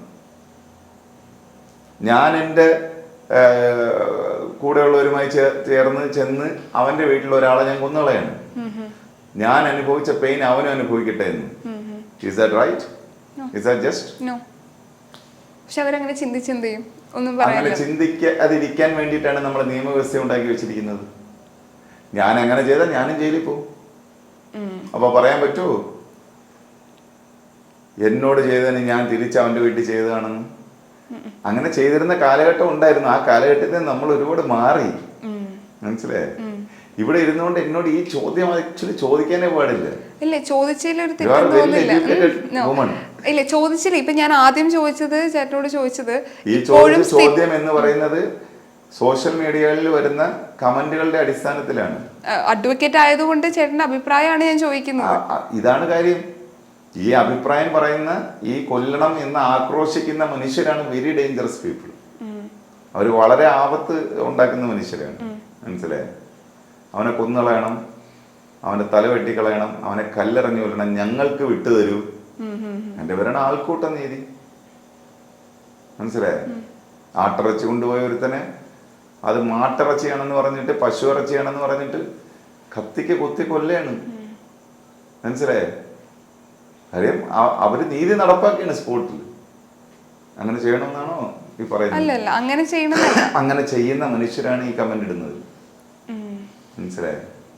ഞാൻ എൻ്റെ കൂടെയുള്ളവരുമായി ചേർന്ന് ചെന്ന് അവന്റെ വീട്ടിൽ ഒരാളെ ഞാൻ കൊന്നുകളയാണ്. ഞാൻ അനുഭവിച്ച പെയിൻ അവനും അനുഭവിക്കട്ടെ എന്ന്. Is that right? Is that just? No. പക്ഷെ അവരങ്ങനെ ചിന്തിച്ചെന്ത് ചെയ്യും? ഒന്നും അങ്ങനെ ചിന്തിക്കാതിരിക്കാൻ വേണ്ടിയിട്ടാണ് നമ്മൾ നിയമവ്യവസ്ഥ ഉണ്ടാക്കി വെച്ചിരിക്കുന്നത്. ഞാൻ അങ്ങനെ ചെയ്താൽ ഞാനും ജയിലിൽ പോകും. അപ്പൊ പറയാൻ പറ്റുമോ എന്നോട് ചെയ്തതിന് ഞാൻ തിരിച്ച് അവന്റെ വീട്ടിൽ ചെയ്തതാണെന്ന്? അങ്ങനെ ചെയ്തിരുന്ന കാലഘട്ടം ഉണ്ടായിരുന്നു. ആ കാലഘട്ടത്തിൽ നമ്മൾ ഒരുപാട് മാറി. മനസ്സിലായേ? ഇവിടെ ഇരുന്നുകൊണ്ട് എന്നോട് ഈ ചോദ്യം ആക്ച്വലി ചോദിക്കാനേ പാടില്ല. ഇല്ല, ചോദിച്ചതിൽ ഒരു You are well educated തെറ്റൊന്നുമില്ല. woman. ഇല്ല, ചോദിച്ചില്ല. ഇപ്പൊ ഞാൻ ആദ്യം ചോദിച്ചത്, ചേട്ടനോട് ചോദിച്ചത്, ഈ ചോദ്യം എന്ന് പറയുന്നത് സോഷ്യൽ മീഡിയകളിൽ വരുന്ന കമന്റുകളുടെ അടിസ്ഥാനത്തിലാണ്. അഡ്വക്കേറ്റ് ആയതുകൊണ്ട് ചേട്ടന്റെ അഭിപ്രായമാണ് ഞാൻ ചോദിക്കുന്നത്. ഇതാണ് കാര്യം. ഈ അഭിപ്രായം പറയുന്ന, ഈ കൊല്ലണം എന്ന് ആക്രോശിക്കുന്ന മനുഷ്യരാണ് വെരി ഡേഞ്ചറസ് പീപ്പിൾ. അവർ വളരെ ആപത്ത് ഉണ്ടാക്കുന്ന മനുഷ്യരാണ്. മനസ്സിലായോ? അവനെ കൊന്നുകളയണം, അവന്റെ തല വെട്ടിക്കളയണം, അവനെ കല്ലെറിഞ്ഞു കൊല്ലണം, ഞങ്ങൾക്ക് വിട്ടുതരൂ. എന്റെ പേരാണ് ആൾക്കൂട്ട നീതി. മനസ്സിലായോ? ആട്ടിറച്ചി കൊണ്ടുപോയ ഒരുത്തനെ അത് മാട്ടിറച്ചിയാണെന്ന് പറഞ്ഞിട്ട്, പശു ഇറച്ചിയാണെന്ന് പറഞ്ഞിട്ട് കത്തിക്ക് കുത്തി കൊല്ലാണ്. മനസ്സിലായോ? കാര്യം അവര് നീതി നടപ്പാക്കിയാണ് സ്പോട്ടിൽ. അങ്ങനെ ചെയ്യണമെന്നാണോ ഈ പറയുന്നത്? അല്ലല്ല, അങ്ങനെ ചെയ്യണമെന്നല്ല. അങ്ങനെ ചെയ്യുന്ന മനുഷ്യരാണ് ഈ കമന്റ് ഇടുന്നത്. മനസ്സിലായോ?